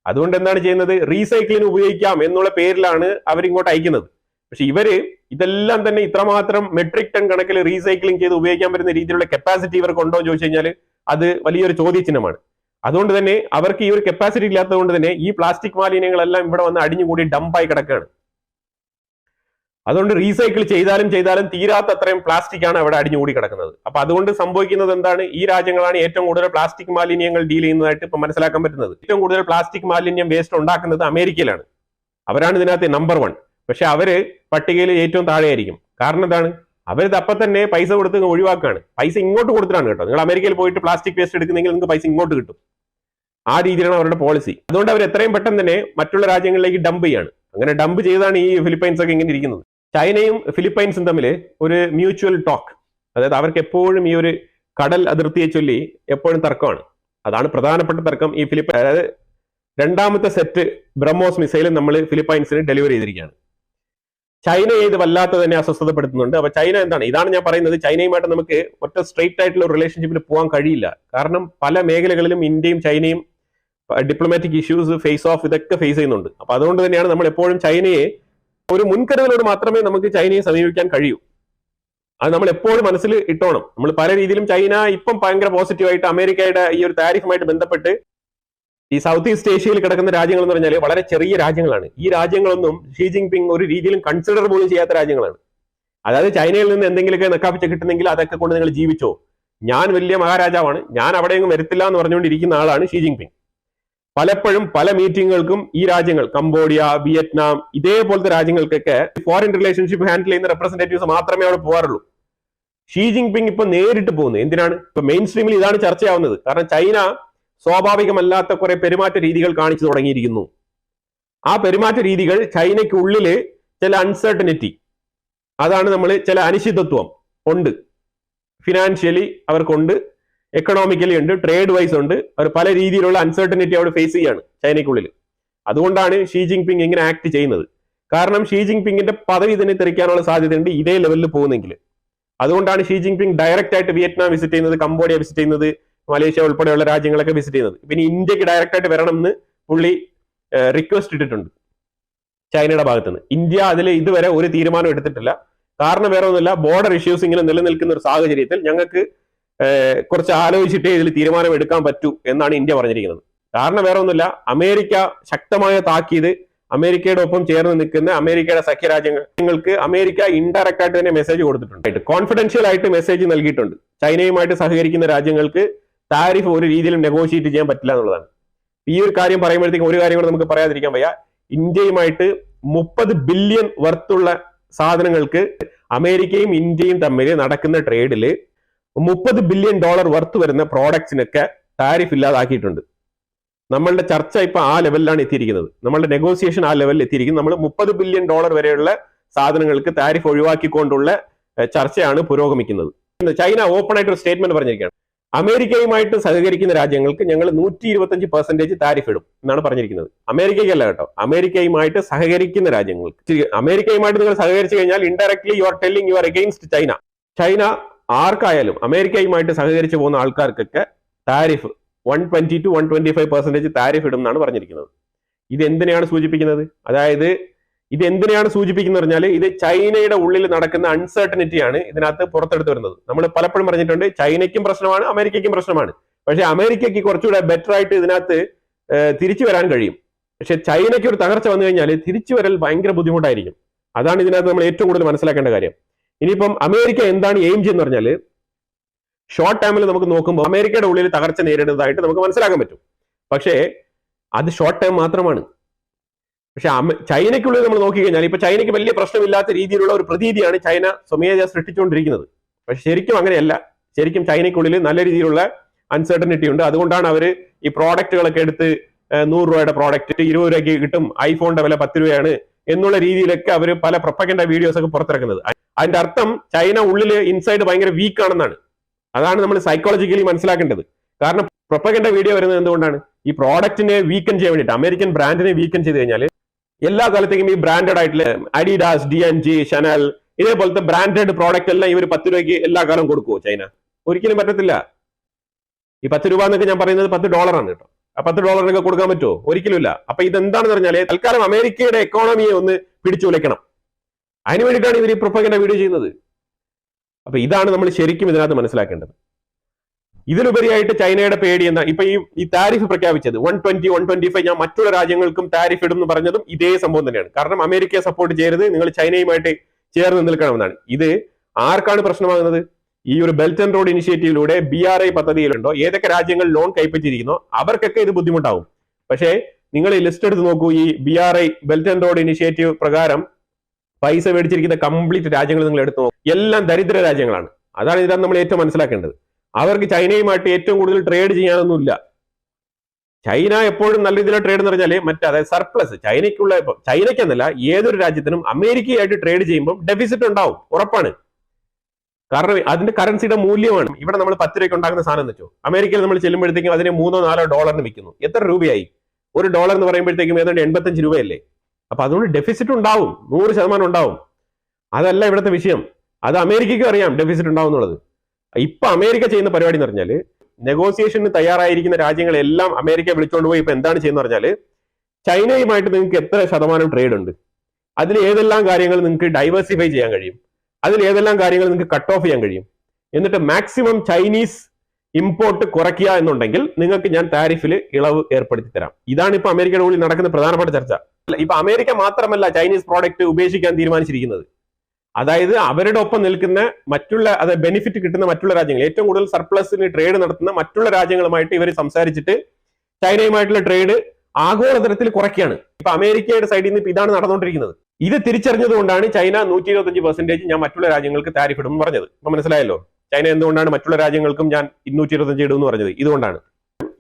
അതുകൊണ്ട് എന്താണ് ചെയ്യുന്നത്, റീസൈക്ലിംഗ് ഉപയോഗിക്കാം എന്നുള്ള പേരിലാണ് അവരിങ്ങോട്ട് അയക്കുന്നത്. പക്ഷെ ഇവര് ഇതെല്ലാം തന്നെ ഇത്രമാത്രം മെട്രിക് ടൺ കണക്കിൽ റീസൈക്ലിംഗ് ചെയ്ത് ഉപയോഗിക്കാൻ പറ്റുന്ന രീതിയിലുള്ള കപ്പാസിറ്റി ഇവർക്ക് ഉണ്ടോ എന്ന് ചോദിച്ചു കഴിഞ്ഞാൽ അത് വലിയൊരു ചോദ്യചിഹ്നമാണ്. അതുകൊണ്ട് തന്നെ അവർക്ക് ഈ ഒരു കപ്പാസിറ്റി ഇല്ലാത്തതുകൊണ്ട് തന്നെ ഈ പ്ലാസ്റ്റിക് മാലിന്യങ്ങളെല്ലാം ഇവിടെ വന്ന് അടിഞ്ഞുകൂടി ഡംപായി കിടക്കുകയാണ്. അതുകൊണ്ട് റീസൈക്കിൾ ചെയ്താലും തീരാത്ത അത്രയും പ്ലാസ്റ്റിക് ആണ് അവിടെ അടിഞ്ഞുകൂടി കിടക്കുന്നത്. അപ്പൊ അതുകൊണ്ട് സംഭവിക്കുന്നത് എന്താണ്, ഈ രാജ്യങ്ങളാണ് ഏറ്റവും കൂടുതൽ പ്ലാസ്റ്റിക് മാലിന്യങ്ങൾ ഡീൽ ചെയ്യുന്നതായിട്ട് ഇപ്പൊ മനസ്സിലാക്കാൻ പറ്റുന്നത്. ഏറ്റവും കൂടുതൽ പ്ലാസ്റ്റിക് മാലിന്യം വേസ്റ്റ് ഉണ്ടാക്കുന്നത് അമേരിക്കയിലാണ്. അവരാണ് ഇതിനകത്ത് നമ്പർ 1. പക്ഷെ അവര് പട്ടികയിൽ ഏറ്റവും താഴെയായിരിക്കും. കാരണം എന്താണ്, അവരിത് അപ്പം തന്നെ പൈസ കൊടുത്ത് ഒഴിവാക്കുകയാണ്. പൈസ ഇങ്ങോട്ട് കൊടുത്തിട്ടാണ് കേട്ടോ. നിങ്ങൾ അമേരിക്കയിൽ പോയിട്ട് പ്ലാസ്റ്റിക് വേസ്റ്റ് എടുക്കുന്നെങ്കിൽ നിങ്ങൾക്ക് പൈസ ഇങ്ങോട്ട് കിട്ടും. ആ രീതിയിലാണ് അവരുടെ പോളിസി. അതുകൊണ്ട് അവർ എത്രയും പെട്ടെന്ന് തന്നെ മറ്റുള്ള രാജ്യങ്ങളിലേക്ക് ഡംപ് ചെയ്യാണ്. അങ്ങനെ ഡംപ് ചെയ്താണ് ഈ ഫിലിപ്പൈൻസ് ഒക്കെ ഇങ്ങനെ ഇരിക്കുന്നത്. ചൈനയും ഫിലിപ്പൈൻസും തമ്മിൽ ഒരു മ്യൂച്വൽ ടോക്ക്, അതായത് അവർക്ക് എപ്പോഴും ഈ ഒരു കടൽ അതിർത്തിയെ ചൊല്ലി എപ്പോഴും തർക്കമാണ്. അതാണ് പ്രധാനപ്പെട്ട തർക്കം. ഈ അതായത് 2ാമത്തെ സെറ്റ് ബ്രഹ്മോസ് മിസൈൽ നമ്മൾ ഫിലിപ്പൈൻസിന് ഡെലിവറി ചെയ്തിരിക്കുകയാണ്. ചൈനയെ ഇത് വല്ലാത്ത തന്നെ അസ്വസ്ഥതപ്പെടുത്തുന്നുണ്ട്. അപ്പൊ ചൈന ഇതാണ് ഞാൻ പറയുന്നത്, ചൈനയുമായിട്ട് നമുക്ക് ഒറ്റ സ്ട്രെയിറ്റ് ആയിട്ടുള്ള റിലേഷൻഷിപ്പിൽ പോകാൻ കഴിയില്ല. കാരണം പല മേഖലകളിലും ഇന്ത്യയും ചൈനയും ഡിപ്ലോമാറ്റിക് ഇഷ്യൂസ്, ഫേസ് ഓഫ്, ഇതൊക്കെ ഫേസ് ചെയ്യുന്നുണ്ട്. അപ്പൊ അതുകൊണ്ട് തന്നെയാണ് നമ്മൾ എപ്പോഴും ചൈനയെ ഒരു മുൻകരുതലോട് മാത്രമേ നമുക്ക് ചൈനയെ സമീപിക്കാൻ കഴിയൂ. അത് നമ്മൾ എപ്പോഴും മനസ്സിൽ ഇട്ടോണം. നമ്മൾ പല രീതിയിലും ചൈന ഇപ്പം ഭയങ്കര പോസിറ്റീവായിട്ട് അമേരിക്കയുടെ ഈ ഒരു താരിഫുമായിട്ട് ബന്ധപ്പെട്ട് ഈ സൗത്ത് ഈസ്റ്റ് ഏഷ്യയിൽ കിടക്കുന്ന രാജ്യങ്ങൾ എന്ന് പറഞ്ഞാൽ വളരെ ചെറിയ രാജ്യങ്ങളാണ്. ഈ രാജ്യങ്ങളൊന്നും ഷീ ജിൻപിങ് ഒരു രീതിയിലും കൺസിഡർ പോലും ചെയ്യാത്ത രാജ്യങ്ങളാണ്. അതായത് ചൈനയിൽ നിന്ന് എന്തെങ്കിലുമൊക്കെ നക്കാപ്പിച്ച കിട്ടുന്നെങ്കിൽ അതൊക്കെ കൊണ്ട് നിങ്ങൾ ജീവിച്ചോ, ഞാൻ വലിയ മഹാരാജാവാണ്, ഞാൻ അവിടെയൊന്നും വരത്തില്ല എന്ന് പറഞ്ഞുകൊണ്ടിരിക്കുന്ന ആളാണ് ഷീ ജിൻപിങ്. പലപ്പോഴും പല മീറ്റിങ്ങുകൾക്കും ഈ രാജ്യങ്ങൾ, കംബോഡിയ, വിയറ്റ്നാം, ഇതേപോലത്തെ രാജ്യങ്ങൾക്കൊക്കെ ഫോറിൻ റിലേഷൻഷിപ്പ് ഹാൻഡിൽ ചെയ്യുന്ന റെപ്രസെന്റേറ്റീവ്സ് മാത്രമേ അവിടെ പോകാറുള്ളൂ. ഷീ ജിൻപിങ് ഇപ്പൊ നേരിട്ട് പോകുന്നത് എന്തിനാണ്? ഇപ്പൊ മെയിൻ സ്ട്രീമിൽ ഇതാണ് ചർച്ചയാവുന്നത്. കാരണം ചൈന സ്വാഭാവികമല്ലാത്ത കുറെ പെരുമാറ്റ രീതികൾ കാണിച്ചു തുടങ്ങിയിരിക്കുന്നു. ആ പെരുമാറ്റ രീതികൾ ചൈനയ്ക്കുള്ളില് ചില അൺസർട്ടനിറ്റി, അതാണ് നമ്മൾ ചില അനിശ്ചിതത്വം ഉണ്ട്. ഫിനാൻഷ്യലി അവർക്കുണ്ട്, എക്കണോമിക്കലി ഉണ്ട്, ട്രേഡ് വൈസ് ഉണ്ട്. അവർ പല രീതിയിലുള്ള അൺസർട്ടനിറ്റി അവിടെ ഫേസ് ചെയ്യാണ് ചൈനയ്ക്കുള്ളിൽ. അതുകൊണ്ടാണ് ഷീ ജിൻപിങ് ഇങ്ങനെ ആക്ട് ചെയ്യുന്നത്. കാരണം ഷീ ജിൻപിങ്ങിന്റെ പദവി തന്നെ തെറിക്കാനുള്ള സാധ്യതയുണ്ട് ഇതേ ലെവലിൽ പോകുന്നെങ്കിൽ. അതുകൊണ്ടാണ് ഷീ ജിൻപിങ് ഡയറക്റ്റ് ആയിട്ട് വിയറ്റ്നാം വിസിറ്റ് ചെയ്യുന്നത്, കംബോഡിയ വിസിറ്റ് ചെയ്യുന്നത്, മലേഷ്യ ഉൾപ്പെടെയുള്ള രാജ്യങ്ങളൊക്കെ വിസിറ്റ് ചെയ്യുന്നത്. പിന്നെ ഇന്ത്യക്ക് ഡയറക്റ്റ് ആയിട്ട് വരണം എന്ന് പുള്ളി റിക്വസ്റ്റ് ഇട്ടിട്ടുണ്ട് ചൈനയുടെ ഭാഗത്തുനിന്ന്. ഇന്ത്യ അതിൽ ഇതുവരെ ഒരു തീരുമാനം എടുത്തിട്ടില്ല. കാരണം വേറെ ഒന്നുമില്ല, ബോർഡർ ഇഷ്യൂസ് ഇങ്ങനെ നിലനിൽക്കുന്ന ഒരു സാഹചര്യത്തിൽ ഞങ്ങൾക്ക് കുറച്ച് ആലോചിച്ചിട്ടേ ഇതിൽ തീരുമാനം എടുക്കാൻ പറ്റൂ എന്നാണ് ഇന്ത്യ പറഞ്ഞിരിക്കുന്നത്. കാരണം വേറെ ഒന്നുമില്ല, അമേരിക്ക ശക്തമായ താക്കീത് അമേരിക്കയുടെ ഒപ്പം ചേർന്ന് നിൽക്കുന്ന അമേരിക്കയുടെ സഖ്യരാജ്യങ്ങൾക്ക് അമേരിക്ക ഇൻഡയറക്റ്റ് ആയിട്ട് തന്നെ മെസ്സേജ് കൊടുത്തിട്ടുണ്ട്, കോൺഫിഡൻഷ്യൽ ആയിട്ട് മെസ്സേജ് നൽകിയിട്ടുണ്ട്. ചൈനയുമായിട്ട് സഹകരിക്കുന്ന രാജ്യങ്ങൾക്ക് താരിഫ് ഒരു രീതിയിലും നെഗോഷിയേറ്റ് ചെയ്യാൻ പറ്റില്ല എന്നുള്ളതാണ്. ഈ ഒരു കാര്യം പറയുമ്പോഴത്തേക്കും ഒരു കാര്യം കൂടെ നമുക്ക് പറയാതിരിക്കാൻ വയ്യ. ഇന്ത്യയുമായിട്ട് 30 ബില്യൺ വർത്തുള്ള സാധനങ്ങൾക്ക് അമേരിക്കയും ഇന്ത്യയും തമ്മിൽ നടക്കുന്ന ട്രേഡിൽ $30 ബില്യൺ വർത്ത് വരുന്ന പ്രോഡക്ട്സിനൊക്കെ താരിഫ് ഇല്ലാതാക്കിയിട്ടുണ്ട്. നമ്മളുടെ ചർച്ച ഇപ്പൊ ആ ലെവലിലാണ് എത്തിയിരിക്കുന്നത്. നമ്മളുടെ നെഗോസിയേഷൻ ആ ലെവലിൽ എത്തിയിരിക്കുന്നത്. നമ്മൾ $30 ബില്യൺ വരെയുള്ള സാധനങ്ങൾക്ക് താരിഫ് ഒഴിവാക്കിക്കൊണ്ടുള്ള ചർച്ചയാണ് പുരോഗമിക്കുന്നത്. ചൈന ഓപ്പൺ ആയിട്ട് ഒരു സ്റ്റേറ്റ്മെന്റ് പറഞ്ഞിരിക്കുകയാണ്. അമേരിക്കയുമായിട്ട് സഹകരിക്കുന്ന രാജ്യങ്ങൾക്ക് ഞങ്ങൾ 125% താരിഫ് ഇടും എന്നാണ് പറഞ്ഞിരിക്കുന്നത്. അമേരിക്കയ്ക്കല്ല കേട്ടോ, അമേരിക്കയുമായിട്ട് സഹകരിക്കുന്ന രാജ്യങ്ങൾക്ക്. അമേരിക്കയുമായിട്ട് നിങ്ങൾ സഹകരിച്ചു കഴിഞ്ഞാൽ indirectly you are telling you are against China. China ആർക്കായാലും അമേരിക്കയുമായിട്ട് സഹകരിച്ചു പോകുന്ന ആൾക്കാർക്കൊക്കെ താരിഫ് 120 to 125% താരിഫ് ഇടും എന്നാണ് പറഞ്ഞിരിക്കുന്നത്. ഇത് എന്തിനെയാണ് സൂചിപ്പിക്കുന്നത്? അതായത് ഇത് എന്തിനെയാണ് സൂചിപ്പിക്കുന്നത് പറഞ്ഞാൽ ഇത് ചൈനയുടെ ഉള്ളിൽ നടക്കുന്ന അൺസർട്ടനിറ്റിയാണ് ഇതിനകത്ത് പുറത്തെടുത്ത് വരുന്നത്. നമ്മൾ പലപ്പോഴും പറഞ്ഞിട്ടുണ്ട്, ചൈനയ്ക്കും പ്രശ്നമാണ്, അമേരിക്കയ്ക്കും പ്രശ്നമാണ്. പക്ഷെ അമേരിക്കയ്ക്ക് കുറച്ചുകൂടെ ബെറ്റർ ആയിട്ട് ഇതിനകത്ത് തിരിച്ചു വരാൻ കഴിയും. പക്ഷെ ചൈനയ്ക്ക് ഒരു തകർച്ച വന്നു കഴിഞ്ഞാൽ തിരിച്ചു വരൽ ഭയങ്കര ബുദ്ധിമുട്ടായിരിക്കും. അതാണ് ഇതിനകത്ത് നമ്മൾ ഏറ്റവും കൂടുതൽ മനസ്സിലാക്കേണ്ട കാര്യം. ഇനിയിപ്പം അമേരിക്ക എന്താണ് എയിം ചെയ്യുന്നത് പറഞ്ഞാൽ, ഷോർട്ട് ടൈമിൽ നമുക്ക് നോക്കുമ്പോൾ അമേരിക്കയുടെ ഉള്ളിൽ തകർച്ച നേരിടുന്നതായിട്ട് നമുക്ക് മനസ്സിലാക്കാൻ പറ്റും. പക്ഷേ അത് ഷോർട്ട് ടൈം മാത്രമാണ്. പക്ഷെ ചൈനയ്ക്കുള്ളിൽ നമ്മൾ നോക്കിക്കഴിഞ്ഞാൽ ഇപ്പൊ ചൈനയ്ക്ക് വലിയ പ്രശ്നമില്ലാത്ത രീതിയിലുള്ള ഒരു പ്രതീതിയാണ് ചൈന സ്വമേധയാ സൃഷ്ടിച്ചുകൊണ്ടിരിക്കുന്നത്. പക്ഷെ ശരിക്കും അങ്ങനെയല്ല. ശരിക്കും ചൈനയ്ക്കുള്ളിൽ നല്ല രീതിയിലുള്ള അൺസർട്ടനിറ്റി ഉണ്ട്. അതുകൊണ്ടാണ് അവർ ഈ പ്രോഡക്റ്റുകളൊക്കെ എടുത്ത് 100 രൂപയുടെ പ്രോഡക്റ്റ് 20 രൂപയ്ക്ക് കിട്ടും, ഐഫോണിന്റെ വില 10 രൂപയാണ് എന്നുള്ള രീതിയിലൊക്കെ അവർ പല പ്രൊപ്പഗൻഡ വീഡിയോസ് ഒക്കെ പുറത്തിറക്കുന്നത്. അതിന്റെ അർത്ഥം ചൈന ഉള്ളില് ഇൻസൈഡ് ഭയങ്കര വീക്ക് ആണെന്നാണ്. അതാണ് നമ്മൾ സൈക്കോളജിക്കലി മനസ്സിലാക്കേണ്ടത്. കാരണം പ്രൊപ്പഗൻഡ വീഡിയോ വരുന്നത് എന്തുകൊണ്ടാണ്? ഈ പ്രോഡക്റ്റിനെ വീക്കൻ ചെയ്യാൻ വേണ്ടിയിട്ട്, അമേരിക്കൻ ബ്രാൻഡിനെ വീക്കൻ ചെയ്ത് കഴിഞ്ഞാൽ എല്ലാ കാലത്തേക്കും ഈ ബ്രാൻഡഡ് ആയിട്ടുള്ള അഡിഡാസ്, DNG, ഷനൽ ഇതേപോലത്തെ ബ്രാൻഡഡ് പ്രോഡക്റ്റ് എല്ലാം ഇവർ 10 രൂപയ്ക്ക് എല്ലാ കാലം കൊടുക്കുമോ ചൈന? ഒരിക്കലും പറ്റത്തില്ല. ഈ 10 രൂപ എന്നൊക്കെ ഞാൻ പറയുന്നത് $10 കേട്ടോ. ആ $10 കൊടുക്കാൻ പറ്റുമോ? ഒരിക്കലും ഇല്ല. അപ്പൊ ഇതെന്താണെന്ന് പറഞ്ഞാൽ തൽക്കാലം അമേരിക്കയുടെ എക്കോണമിയെ ഒന്ന് പിടിച്ചു ഉലയ്ക്കണം. അതിന് വേണ്ടിയിട്ടാണ് ഇവർ ഈ പ്രൊപ്പഗൻഡ വീഡിയോ ചെയ്യുന്നത്. അപ്പൊ ഇതാണ് നമ്മൾ ശരിക്കും ഇതിനകത്ത് മനസ്സിലാക്കേണ്ടത്. ഇതിലുപരിയായിട്ട് ചൈനയുടെ പേടി എന്താ? ഇപ്പൊ ഈ താരിഫ് പ്രഖ്യാപിച്ചത് 120, 125 ഞാൻ മറ്റുള്ള രാജ്യങ്ങൾക്കും താരിഫ് ഇടും എന്ന് പറഞ്ഞതും ഇതേ സംഭവം തന്നെയാണ്. കാരണം അമേരിക്കയെ സപ്പോർട്ട് ചെയ്യരുത്, നിങ്ങൾ ചൈനയുമായിട്ട് ചേർന്ന് നിൽക്കണമെന്നാണ്. ഇത് ആർക്കാണ് പ്രശ്നമാകുന്നത്? ഈ ഒരു ബെൽറ്റ് ആൻഡ് റോഡ് ഇനിഷ്യേറ്റീവിലൂടെ BRI പദ്ധതിയിലുണ്ടോ ഏതൊക്കെ രാജ്യങ്ങൾ ലോൺ കൈപ്പറ്റിയിരിക്കുന്നോ അവർക്കൊക്കെ ഇത് ബുദ്ധിമുട്ടാവും. പക്ഷേ നിങ്ങൾ ഈ ലിസ്റ്റ് എടുത്ത് നോക്കൂ. ഈ BRI belt and road initiative പ്രകാരം പൈസ മേടിച്ചിരിക്കുന്ന കംപ്ലീറ്റ് രാജ്യങ്ങൾ നിങ്ങൾ എടുത്തു നോക്കും, എല്ലാം ദരിദ്ര രാജ്യങ്ങളാണ്. അതാണ് ഇതിനകത്ത് നമ്മൾ ഏറ്റവും മനസ്സിലാക്കേണ്ടത്. അവർക്ക് ചൈനയുമായിട്ട് ഏറ്റവും കൂടുതൽ ട്രേഡ് ചെയ്യാനൊന്നുമില്ല. ചൈന എപ്പോഴും നല്ല രീതിയിലുള്ള ട്രേഡ് എന്ന് പറഞ്ഞാൽ അതായത് സർപ്ലസ് ചൈനയ്ക്കുള്ള, ചൈനയ്ക്കെന്നല്ല ഏതൊരു രാജ്യത്തിനും അമേരിക്കയായിട്ട് ട്രേഡ് ചെയ്യുമ്പോൾ ഡെഫിസിറ്റ് ഉണ്ടാവും, ഉറപ്പാണ്. കാരണം അതിന്റെ കറൻസിയുടെ മൂല്യമാണ്. ഇവിടെ നമ്മൾ 10 രൂപയ്ക്ക് ഉണ്ടാക്കുന്ന സാധനം വെച്ചോ, അമേരിക്കയിൽ നമ്മൾ ചെല്ലുമ്പോഴത്തേക്കും അതിനെ $3-4 വിൽക്കുന്നു. എത്ര രൂപയായി? $1 എന്ന് പറയുമ്പോഴത്തേക്കും ഏതാണ്ട് 85 രൂപയല്ലേ? അപ്പൊ അതുകൊണ്ട് ഡെഫിസിറ്റ് ഉണ്ടാവും, 100% ഉണ്ടാവും. അതല്ല ഇവിടുത്തെ വിഷയം. അത് അമേരിക്കയ്ക്കും അറിയാം ഡെഫിസിറ്റ് ഉണ്ടാവും എന്നുള്ളത്. ഇപ്പൊ അമേരിക്ക ചെയ്യുന്ന പരിപാടി എന്ന് പറഞ്ഞാൽ, നെഗോസിയേഷന് തയ്യാറായിരിക്കുന്ന രാജ്യങ്ങളെല്ലാം അമേരിക്ക വിളിച്ചുകൊണ്ട് പോയി ഇപ്പൊ എന്താണ് ചെയ്യുന്നത് പറഞ്ഞാൽ, ചൈനയുമായിട്ട് നിങ്ങൾക്ക് എത്ര ശതമാനം ട്രേഡ് ഉണ്ട്, അതിൽ ഏതെല്ലാം കാര്യങ്ങൾ നിങ്ങൾക്ക് ഡൈവേഴ്സിഫൈ ചെയ്യാൻ കഴിയും, അതിൽ ഏതെല്ലാം കാര്യങ്ങൾ നിങ്ങൾക്ക് കട്ട് ഓഫ് ചെയ്യാൻ കഴിയും, എന്നിട്ട് മാക്സിമം ചൈനീസ് ഇമ്പോർട്ട് കുറയ്ക്കുക എന്നുണ്ടെങ്കിൽ നിങ്ങൾക്ക് ഞാൻ താരിഫിൽ ഇളവ് ഏർപ്പെടുത്തി തരാം. ഇതാണ് ഇപ്പൊ അമേരിക്കയുടെ ഉള്ളിൽ നടക്കുന്ന പ്രധാനപ്പെട്ട ചർച്ച. ഇപ്പൊ അമേരിക്ക മാത്രമല്ല ചൈനീസ് പ്രോഡക്റ്റ് ഉപേക്ഷിക്കാൻ തീരുമാനിച്ചിരിക്കുന്നത്. അതായത് അവരുടെ ഒപ്പം നിൽക്കുന്ന മറ്റുള്ള ബെനിഫിറ്റ് കിട്ടുന്ന മറ്റുള്ള രാജ്യങ്ങൾ, ഏറ്റവും കൂടുതൽ സർപ്ലസിന് ട്രേഡ് നടത്തുന്ന മറ്റുള്ള രാജ്യങ്ങളുമായിട്ട് ഇവർ സംസാരിച്ചിട്ട് ചൈനയുമായിട്ടുള്ള ട്രേഡ് ആഗോളതലത്തിൽ കുറയ്ക്കുകയാണ്. ഇപ്പൊ അമേരിക്കയുടെ സൈഡിൽ നിന്ന് ഇതാണ് നടന്നുകൊണ്ടിരിക്കുന്നത്. ഇത് തിരിച്ചറിഞ്ഞതുകൊണ്ടാണ് ചൈന 125% ഞാൻ മറ്റുള്ള രാജ്യങ്ങൾക്ക് താരിഫ് ഇടും പറഞ്ഞത്. ഇപ്പൊ മനസ്സിലായല്ലോ ചൈന എന്തുകൊണ്ടാണ് മറ്റുള്ള രാജ്യങ്ങൾക്കും ഞാൻ 225 ഇടും എന്ന് പറഞ്ഞത്. ഇതുകൊണ്ടാണ്.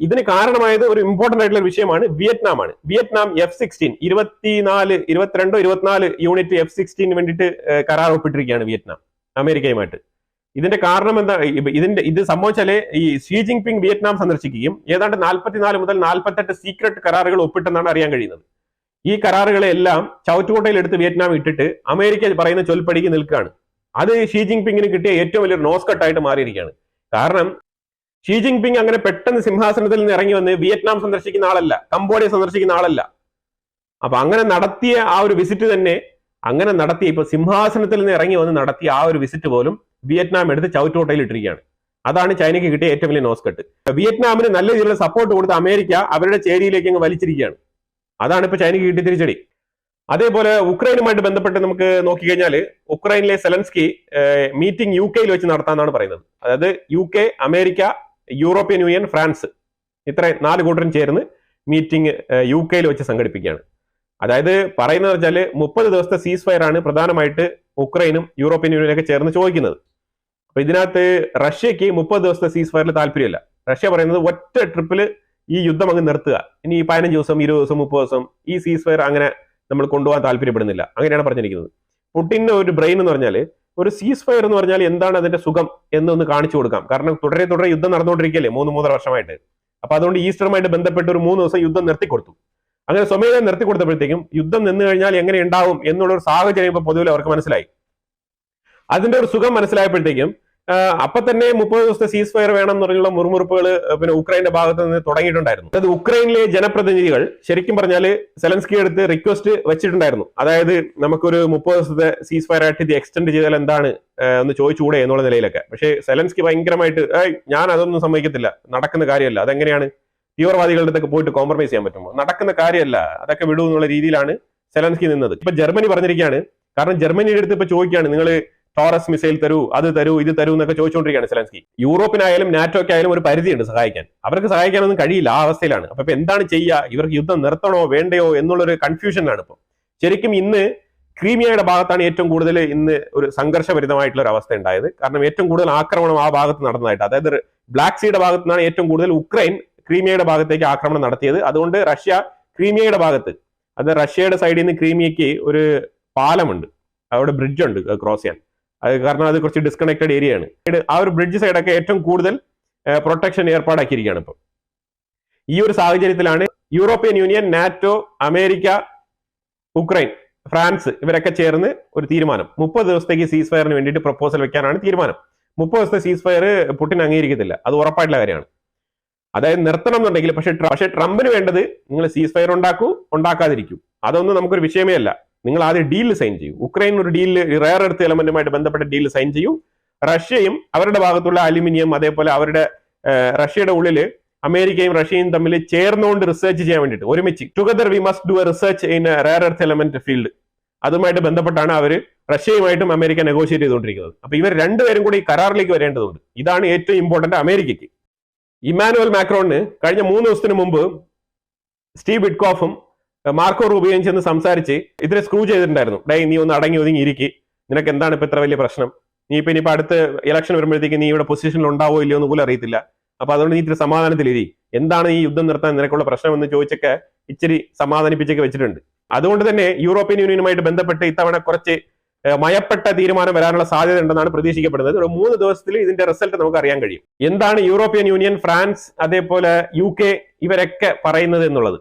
ഇതിന് കാരണമായത് ഒരു ഇമ്പോർട്ടന്റ് ആയിട്ടുള്ള വിഷയമാണ് വിയറ്റ്നാം ആണ്. വിയറ്റ്നാം F-16 22 യൂണിറ്റ് F-16 വേണ്ടിയിട്ട് കരാർ ഒപ്പിട്ടിരിക്കുകയാണ് വിയറ്റ്നാം അമേരിക്കയുമായിട്ട്. ഇതിന്റെ കാരണം എന്താ? ഇത് സംഭവിച്ചാല് ഈ ഷീ ജിൻപിങ് വിയറ്റ്നാം സന്ദർശിക്കുകയും ഏതാണ്ട് 44 മുതൽ 48 സീക്രട്ട് കരാറുകൾ ഒപ്പിട്ടെന്നാണ് അറിയാൻ കഴിയുന്നത്. ഈ കരാറുകളെല്ലാം ചവറ്റുകൊട്ടയിൽ എടുത്ത് വിയറ്റ്നാം ഇട്ടിട്ട് അമേരിക്ക പറയുന്ന ചൊൽപ്പടിക്ക് നിൽക്കുകയാണ്. അത് ഷീ ജിൻപിങ്ങിന് കിട്ടിയ ഏറ്റവും വലിയൊരു നോസ് കട്ടായിട്ട് മാറിയിരിക്കുകയാണ്. കാരണം ഷീ ജിൻപിങ് അങ്ങനെ പെട്ടെന്ന് സിംഹാസനത്തിൽ നിന്ന് ഇറങ്ങി വന്ന് വിയറ്റ്നാം സന്ദർശിക്കുന്ന ആളല്ല, കംബോഡിയ സന്ദർശിക്കുന്ന ആളല്ല. അപ്പൊ അങ്ങനെ നടത്തിയ ആ ഒരു വിസിറ്റ് തന്നെ, അങ്ങനെ നടത്തിയ ഇപ്പൊ സിംഹാസനത്തിൽ നിന്ന് ഇറങ്ങി വന്ന് നടത്തിയ ആ ഒരു വിസിറ്റ് പോലും വിയറ്റ്നാം എടുത്ത് ചവറ്റുകൊട്ടയിൽ ഇട്ടിരിക്കുകയാണ്. അതാണ് ചൈനയ്ക്ക് കിട്ടിയ ഏറ്റവും വലിയ നോസ് കട്ട്. വിയറ്റ്നാമിന് നല്ല രീതിയിലുള്ള സപ്പോർട്ട് കൊടുത്ത അമേരിക്ക അവരുടെ ചേരിയിലേക്ക് അങ്ങ് വലിച്ചിരിക്കുകയാണ്. അതാണ് ഇപ്പൊ ചൈനയ്ക്ക് കിട്ടിയ തിരിച്ചടി. അതേപോലെ ഉക്രൈനുമായിട്ട് ബന്ധപ്പെട്ട് നമുക്ക് നോക്കിക്കഴിഞ്ഞാൽ ഉക്രൈനിലെ സെലൻസ്കി മീറ്റിംഗ് UK വെച്ച് നടത്താന്നാണ് പറയുന്നത്. അതായത് UK, America, European union, France, ഇത്ര 4 കൂട്ടരും ചേർന്ന് മീറ്റിംഗ് UK വെച്ച് സംഘടിപ്പിക്കുകയാണ്. അതായത് പറയുന്നത് വെച്ചാൽ 30 ദിവസത്തെ സീസ് ഫയർ ആണ് പ്രധാനമായിട്ട് ഉക്രൈനും യൂറോപ്യൻ യൂണിയനൊക്കെ ചേർന്ന് ചോദിക്കുന്നത്. അപ്പൊ ഇതിനകത്ത് റഷ്യക്ക് 30 ദിവസത്തെ സീസ് ഫയറിൽ താല്പര്യമില്ല. റഷ്യ പറയുന്നത് ഒറ്റ ട്രിപ്പില് ഈ യുദ്ധം അങ്ങ് നിർത്തുക, ഇനി 15 ദിവസം, 20 ദിവസം, 30 ദിവസം ഈ സീസ് ഫയർ അങ്ങനെ നമ്മൾ കൊണ്ടുപോകാൻ താല്പര്യപ്പെടുന്നില്ല, അങ്ങനെയാണ് പറഞ്ഞിരിക്കുന്നത്. പുടിന്റെ ഒരു ബ്രെയിൻ എന്ന് പറഞ്ഞാൽ ഒരു സീസ് ഫയർ എന്ന് പറഞ്ഞാൽ എന്താണ് അതിന്റെ സുഖം എന്നൊന്ന് കാണിച്ചു കൊടുക്കാം. കാരണം തുടരെ യുദ്ധം നടന്നുകൊണ്ടിരിക്കുകയല്ലേ 3-3.5 വർഷമായിട്ട്. അപ്പൊ അതുകൊണ്ട് ഈസ്റ്ററുമായിട്ട് ബന്ധപ്പെട്ട് ഒരു 3 ദിവസം യുദ്ധം നിർത്തിക്കൊടുത്തു. അങ്ങനെ സ്വമേധ നിർത്തിക്കൊടുത്തപ്പോഴത്തേക്കും യുദ്ധം നിന്ന് കഴിഞ്ഞാൽ എങ്ങനെ ഉണ്ടാവും എന്നുള്ള ഒരു സാഹചര്യം ഇപ്പൊ പൊതുവിൽ അവർക്ക് മനസ്സിലായി. അതിന്റെ ഒരു സുഖം മനസ്സിലായപ്പോഴത്തേക്കും അപ്പൊ തന്നെ 30 ദിവസത്തെ സീസ് ഫയർ വേണം എന്ന് പറഞ്ഞുള്ള മുറുമുറുപ്പുകൾ പിന്നെ ഉക്രൈന്റെ ഭാഗത്ത് നിന്ന് തുടങ്ങിയിട്ടുണ്ടായിരുന്നു. അതായത് ഉക്രൈനിലെ ജനപ്രതിനിധികൾ ശരിക്കും പറഞ്ഞാൽ സെലൻസ്കി അടുത്ത് റിക്വസ്റ്റ് വെച്ചിട്ടുണ്ടായിരുന്നു. അതായത് നമുക്കൊരു 30 ദിവസത്തെ സീസ് ഫയർ ആയിട്ട് ഇത് എക്സ്റ്റെൻഡ് ചെയ്താൽ എന്താണ് ഒന്ന് ചോദിച്ചുകൂടെ എന്നുള്ള നിലയിലൊക്കെ. പക്ഷേ സെലൻസ്കി ഭയങ്കരമായിട്ട് ഞാൻ അതൊന്നും സമ്മതിക്കത്തില്ല, നടക്കുന്ന കാര്യമല്ല, അതെങ്ങനെയാണ് തീവ്രവാദികളുടെ അടുത്തൊക്കെ പോയിട്ട് കോംപ്രമൈസ് ചെയ്യാൻ പറ്റുമോ, നടക്കുന്ന കാര്യമല്ല, അതൊക്കെ വിടൂ എന്നുള്ള രീതിയിലാണ് സെലൻസ്കി നിന്നത്. ഇപ്പൊ ജർമ്മനി പറഞ്ഞിരിക്കുകയാണ്. കാരണം ജർമ്മനിയുടെ അടുത്ത് ഇപ്പൊ ചോദിക്കുകയാണ്, നിങ്ങൾ ടോറസ് മിസൈൽ തരൂ, അത് തരൂ, ഇത് തരൂ എന്നൊക്കെ ചോദിച്ചുകൊണ്ടിരിക്കുകയാണ് സെലൻസ്കി. യൂറോപ്പിനായാലും നാറ്റോയ്ക്കായാലും ഒരു പരിധിയുണ്ട് സഹായിക്കാൻ. അവർക്ക് സഹായിക്കാനൊന്നും കഴിയില്ല, ആ അവസ്ഥയിലാണ്. അപ്പൊ എന്താണ് ചെയ്യുക, ഇവർക്ക് യുദ്ധം നിർത്തണോ വേണ്ടയോ എന്നുള്ളൊരു കൺഫ്യൂഷനാണ് ഇപ്പൊ. ശരിക്കും ഇന്ന് ക്രീമിയയുടെ ഭാഗത്താണ് ഏറ്റവും കൂടുതൽ ഇന്ന് ഒരു സംഘർഷഭരിതമായിട്ടുള്ള ഒരു അവസ്ഥ ഉണ്ടായത്. കാരണം ഏറ്റവും കൂടുതൽ ആക്രമണം ആ ഭാഗത്ത് നടന്നതായിട്ട്, അതായത് ബ്ലാക്ക് സീയുടെ ഭാഗത്തു നിന്നാണ് ഏറ്റവും കൂടുതൽ ഉക്രൈൻ ക്രീമിയയുടെ ഭാഗത്തേക്ക് ആക്രമണം നടത്തിയത്. അതുകൊണ്ട് റഷ്യ ക്രീമിയയുടെ ഭാഗത്ത്, അത് റഷ്യയുടെ സൈഡിൽ നിന്ന് ക്രീമിയയ്ക്ക് ഒരു പാലമുണ്ട്, അവിടെ ബ്രിഡ്ജ് ഉണ്ട് ക്രോസ് ചെയ്യാൻ. അത് കാരണം അത് കുറച്ച് ഡിസ്കണക്റ്റഡ് ഏരിയയാണ്. ആ ഒരു ബ്രിഡ്ജ് സൈഡൊക്കെ ഏറ്റവും കൂടുതൽ പ്രൊട്ടക്ഷൻ ഏർപ്പാടാക്കിയിരിക്കുകയാണ് ഇപ്പം. ഈ ഒരു സാഹചര്യത്തിലാണ് European union, NATO, America, Ukraine, France ഇവരൊക്കെ ചേർന്ന് ഒരു തീരുമാനം 30 ദിവസത്തേക്ക് സീസ് ഫയറിന് വേണ്ടിയിട്ട് പ്രപ്പോസൽ വെക്കാനാണ് തീരുമാനം. 30 ദിവസത്തെ സീസ് ഫയർ പുടിൻ അംഗീകരിക്കത്തില്ല, അത് ഉറപ്പായിട്ടുള്ള കാര്യമാണ്. അതായത് നിർത്തണം എന്നുണ്ടെങ്കിൽ, പക്ഷേ ട്രംപിന് വേണ്ടത് നിങ്ങൾ സീസ് ഫയർ ഉണ്ടാക്കാതിരിക്കും, അതൊന്നും നമുക്കൊരു വിഷയമേ അല്ല. നിങ്ങൾ ആദ്യം ഡീൽ സൈൻ ചെയ്യൂ. ഉക്രൈൻ ഒരു ഡീലിൽ റെയർ എർത്ത് എലമെന്റുമായിട്ട് ബന്ധപ്പെട്ട ഡീൽ സൈൻ ചെയ്യൂ. റഷ്യയും അവരുടെ ഭാഗത്തുള്ള അലുമിനിയം, അതേപോലെ അവരുടെ റഷ്യയുടെ ഉള്ളിൽ അമേരിക്കയും റഷ്യയും തമ്മിൽ ചേർന്നുകൊണ്ട് റിസർച്ച് ചെയ്യാൻ വേണ്ടിയിട്ട് ഒരുമിച്ച് together we must do A research in rare earth element field, അതുമായിട്ട് ബന്ധപ്പെട്ടാണ് അവർ റഷ്യയുമായിട്ടും അമേരിക്ക നെഗോഷിയേറ്റ് ചെയ്തുകൊണ്ടിരിക്കുന്നത്. അപ്പൊ ഇവർ രണ്ടുപേരും കൂടി ഈ കരാറിലേക്ക് വരേണ്ടതുണ്ട്. ഇതാണ് ഏറ്റവും ഇമ്പോർട്ടന്റ് അമേരിക്കയ്ക്ക്. ഇമ്മാനുവൽ മാക്രോണിന് കഴിഞ്ഞ 3 ദിവസത്തിന് മുമ്പ് സ്റ്റീവ് വിറ്റ്കോഫും മാർക്കോ റൂബിയോയും ചെന്ന് സംസാരിച്ച് ഇതിനെ സ്ക്രൂ ചെയ്തിട്ടുണ്ടായിരുന്നു. നീ ഒന്ന് അടങ്ങി ഒതുങ്ങി ഇരിക്കി, നിനക്ക് എന്താണ് ഇപ്പൊ ഇത്ര വലിയ പ്രശ്നം, നീ ഇപ്പൊ അടുത്ത ഇലക്ഷൻ വരുമ്പോഴത്തേക്ക് നീ ഇവിടെ പൊസിഷനിൽ ഉണ്ടാവോ ഇല്ലയോ എന്ന് പോലും അറിയത്തില്ല, അപ്പൊ അതുകൊണ്ട് നീ ഇത്തിരി സമാധാനത്തിലിരി, എന്താണ് ഈ യുദ്ധം നിർത്താൻ നിനക്കുള്ള പ്രശ്നം എന്ന് ചോദിച്ചൊക്കെ ഇച്ചിരി സമാധാനിപ്പിച്ചൊക്കെ വെച്ചിട്ടുണ്ട്. അതുകൊണ്ട് തന്നെ യൂറോപ്യൻ യൂണിയനുമായിട്ട് ബന്ധപ്പെട്ട് ഇത്തവണ കുറച്ച് മയപ്പെട്ട തീരുമാനം വരാനുള്ള സാധ്യത ഉണ്ടെന്നാണ് പ്രതീക്ഷിക്കപ്പെടുന്നത്. ഒരു 3 ദിവസത്തിൽ ഇതിന്റെ റിസൾട്ട് നമുക്ക് അറിയാൻ കഴിയും. എന്താണ് യൂറോപ്യൻ യൂണിയൻ, ഫ്രാൻസ്, അതേപോലെ UK ഇവരൊക്കെ പറയുന്നത് എന്നുള്ളത്.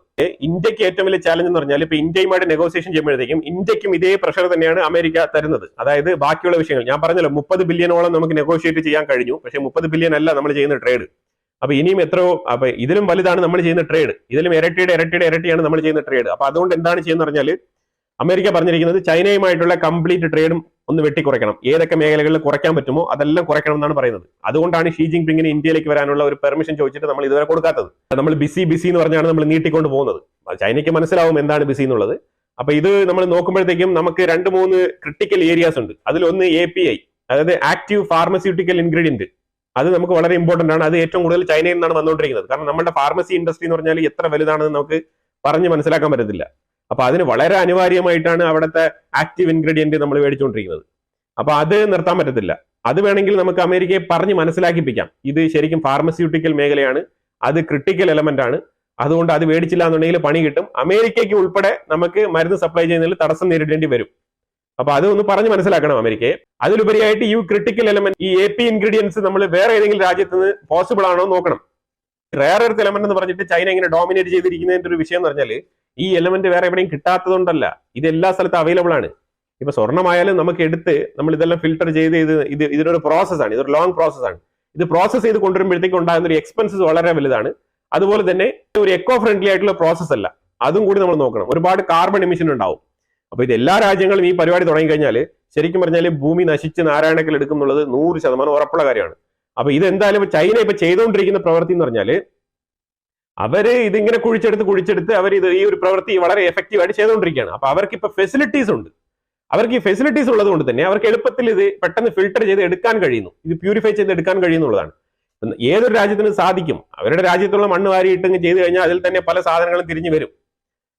ഇന്ത്യക്ക് ഏറ്റവും വലിയ ചാലഞ്ച് എന്ന് പറഞ്ഞാൽ ഇപ്പൊ ഇന്ത്യയുമായിട്ട് നെഗോസിയേഷൻ ചെയ്യുമ്പോഴത്തേക്കും ഇന്ത്യക്കും ഇതേ പ്രഷർ തന്നെയാണ് അമേരിക്ക തരുന്നത്. അതായത് ബാക്കിയുള്ള വിഷയങ്ങൾ ഞാൻ പറഞ്ഞല്ലോ, 30 ബില്യണോളം നമുക്ക് നെഗോഷിയേറ്റ് ചെയ്യാൻ കഴിഞ്ഞു. പക്ഷേ 30 ബില്യൺ അല്ല നമ്മൾ ചെയ്യുന്ന ട്രേഡ്. അപ്പൊ ഇനിയും എത്രയോ, അപ്പൊ ഇതിലും വലുതാണ് നമ്മൾ ചെയ്യുന്ന ട്രേഡ്, ഇതിലും ഇരട്ടിയാണ് നമ്മൾ ചെയ്യുന്ന ട്രേഡ്. അപ്പൊ അതുകൊണ്ട് എന്താണ് ചെയ്യുന്നത് പറഞ്ഞാൽ അമേരിക്ക പറഞ്ഞിരിക്കുന്നത് ചൈനയുമായിട്ടുള്ള കംപ്ലീറ്റ് ട്രേഡും ഒന്ന് വെട്ടിക്കുറയ്ക്കണം, ഏതൊക്കെ മേഖലകളിൽ കുറയ്ക്കാൻ പറ്റുമോ അതെല്ലാം കുറയ്ക്കണം എന്നാണ് പറയുന്നത്. അതുകൊണ്ടാണ് ഷീ ജിൻപിങ്ങിന് ഇന്ത്യയിലേക്ക് വരാനുള്ള ഒരു പെർമിഷൻ ചോദിച്ചിട്ട് നമ്മൾ ഇതുവരെ കൊടുക്കാത്തത്. നമ്മൾ ബിസി എന്ന് പറഞ്ഞാണ് നമ്മൾ നീട്ടിക്കൊണ്ട് പോകുന്നത്. ചൈനയ്ക്ക് മനസ്സിലാവും എന്താണ് ബിസി എന്നുള്ളത്. അപ്പൊ ഇത് നമ്മൾ നോക്കുമ്പോഴത്തേക്കും നമുക്ക് 2-3 ക്രിട്ടിക്കൽ ഏരിയാസ് ഉണ്ട്. അതിലൊന്ന് API, അതായത് ആക്റ്റീവ് ഫാർമസ്യൂട്ടിക്കൽ ഇൻഗ്രീഡിയന്റ്. അത് നമുക്ക് വളരെ ഇമ്പോർട്ടന്റ് ആണ്. അത് ഏറ്റവും കൂടുതൽ ചൈനയിൽ നിന്നാണ് വന്നുകൊണ്ടിരിക്കുന്നത്. കാരണം നമ്മുടെ ഫാർമസി ഇൻഡസ്ട്രി എന്ന് പറഞ്ഞാൽ എത്ര വലുതാണെന്ന് നമുക്ക് പറഞ്ഞ് മനസ്സിലാക്കാൻ പറ്റത്തില്ല. അപ്പൊ അതിന് വളരെ അനിവാര്യമായിട്ടാണ് അവിടുത്തെ ആക്റ്റീവ് ഇൻഗ്രീഡിയന്റ് നമ്മൾ മേടിച്ചുകൊണ്ടിരിക്കുന്നത്. അപ്പൊ അത് നിർത്താൻ പറ്റത്തില്ല. അത് വേണമെങ്കിൽ നമുക്ക് അമേരിക്കയെ പറഞ്ഞ് മനസ്സിലാക്കിപ്പിക്കാം, ഇത് ശരിക്കും ഫാർമസ്യൂട്ടിക്കൽ മേഖലയാണ്, അത് ക്രിട്ടിക്കൽ എലമെന്റ് ആണ്, അതുകൊണ്ട് അത് മേടിച്ചില്ല എന്നുണ്ടെങ്കിൽ പണി കിട്ടും, അമേരിക്കയ്ക്ക് ഉൾപ്പെടെ നമുക്ക് മരുന്ന് സപ്ലൈ ചെയ്യുന്നതിൽ തടസ്സം നേരിടേണ്ടി വരും. അപ്പൊ അത് ഒന്ന് പറഞ്ഞ് മനസ്സിലാക്കണം അമേരിക്കയെ. അതിലുപരിയായിട്ട് ഈ ക്രിട്ടിക്കൽ എലമെന്റ്, ഈ AP ഇൻഗ്രീഡിയൻസ് നമ്മൾ വേറെ ഏതെങ്കിലും രാജ്യത്ത് നിന്ന് പോസിബിൾ ആണോ നോക്കണം. റെയർ എർത്ത് എലമെന്റ് എന്ന് പറഞ്ഞിട്ട് ചൈന ഇങ്ങനെ ഡോമിനേറ്റ് ചെയ്തിരിക്കുന്നതിന്റെ ഒരു വിഷയം എന്ന് പറഞ്ഞാൽ ഈ എലമെന്റ് വേറെ എവിടെയും കിട്ടാത്തതുകൊണ്ടല്ല, ഇത് എല്ലാ സ്ഥലത്തും അവൈലബിൾ ആണ്. ഇപ്പൊ സ്വർണ്ണമായാലും നമുക്ക് എടുത്ത് നമ്മൾ ഇതെല്ലാം ഫിൽട്ടർ ചെയ്ത് ഇതിനൊരു പ്രോസസ്സാണ്, ഇതൊരു ലോങ് പ്രോസസ്സാണ്. ഇത് പ്രോസസ് ചെയ്ത് കൊണ്ടുവരുമ്പോഴത്തേക്ക് ഉണ്ടാകുന്ന ഒരു എക്സ്പെൻസസ് വളരെ വലുതാണ്. അതുപോലെ തന്നെ ഒരു എക്കോ ഫ്രണ്ട്ലി ആയിട്ടുള്ള പ്രോസസ് അല്ല, അതും കൂടി നമ്മൾ നോക്കണം. ഒരുപാട് കാർബൺ എമിഷൻ ഉണ്ടാവും. അപ്പൊ ഇത് എല്ലാ രാജ്യങ്ങളും ഈ പരിപാടി തുടങ്ങി കഴിഞ്ഞാൽ ശരിക്കും പറഞ്ഞാൽ ഭൂമി നശിച്ച് നാരായണക്കൽ എടുക്കും എന്നുള്ളത് 100% ഉറപ്പുള്ള കാര്യമാണ്. അപ്പൊ ഇതെന്തായാലും ചൈന ഇപ്പൊ ചെയ്തുകൊണ്ടിരിക്കുന്ന പ്രവൃത്തി എന്ന് പറഞ്ഞാല് അവര് ഇതിങ്ങനെ കുഴിച്ചെടുത്ത് അവർ ഈ ഒരു പ്രവൃത്തി വളരെ എഫക്റ്റീവ് ആയിട്ട് ചെയ്തുകൊണ്ടിരിക്കുകയാണ്. അപ്പൊ അവർക്ക് ഇപ്പൊ ഫെസിലിറ്റീസ് ഉണ്ട്. അവർക്ക് ഈ ഫെസിലിറ്റീസ് ഉള്ളത് കൊണ്ട് തന്നെ അവർക്ക് എളുപ്പത്തിൽ ഇത് പെട്ടെന്ന് ഫിൽട്ടർ ചെയ്ത് എടുക്കാൻ കഴിയുന്നു, ഇത് പ്യൂരിഫൈ ചെയ്ത് എടുക്കാൻ കഴിയുന്നുള്ളതാണ്. ഏതൊരു രാജ്യത്തിന് സാധിക്കും. അവരുടെ രാജ്യത്തുള്ള മണ്ണ് വാരിയിട്ട് ചെയ്ത് കഴിഞ്ഞാൽ അതിൽ തന്നെ പല സാധനങ്ങളും തിരിഞ്ഞു വരും.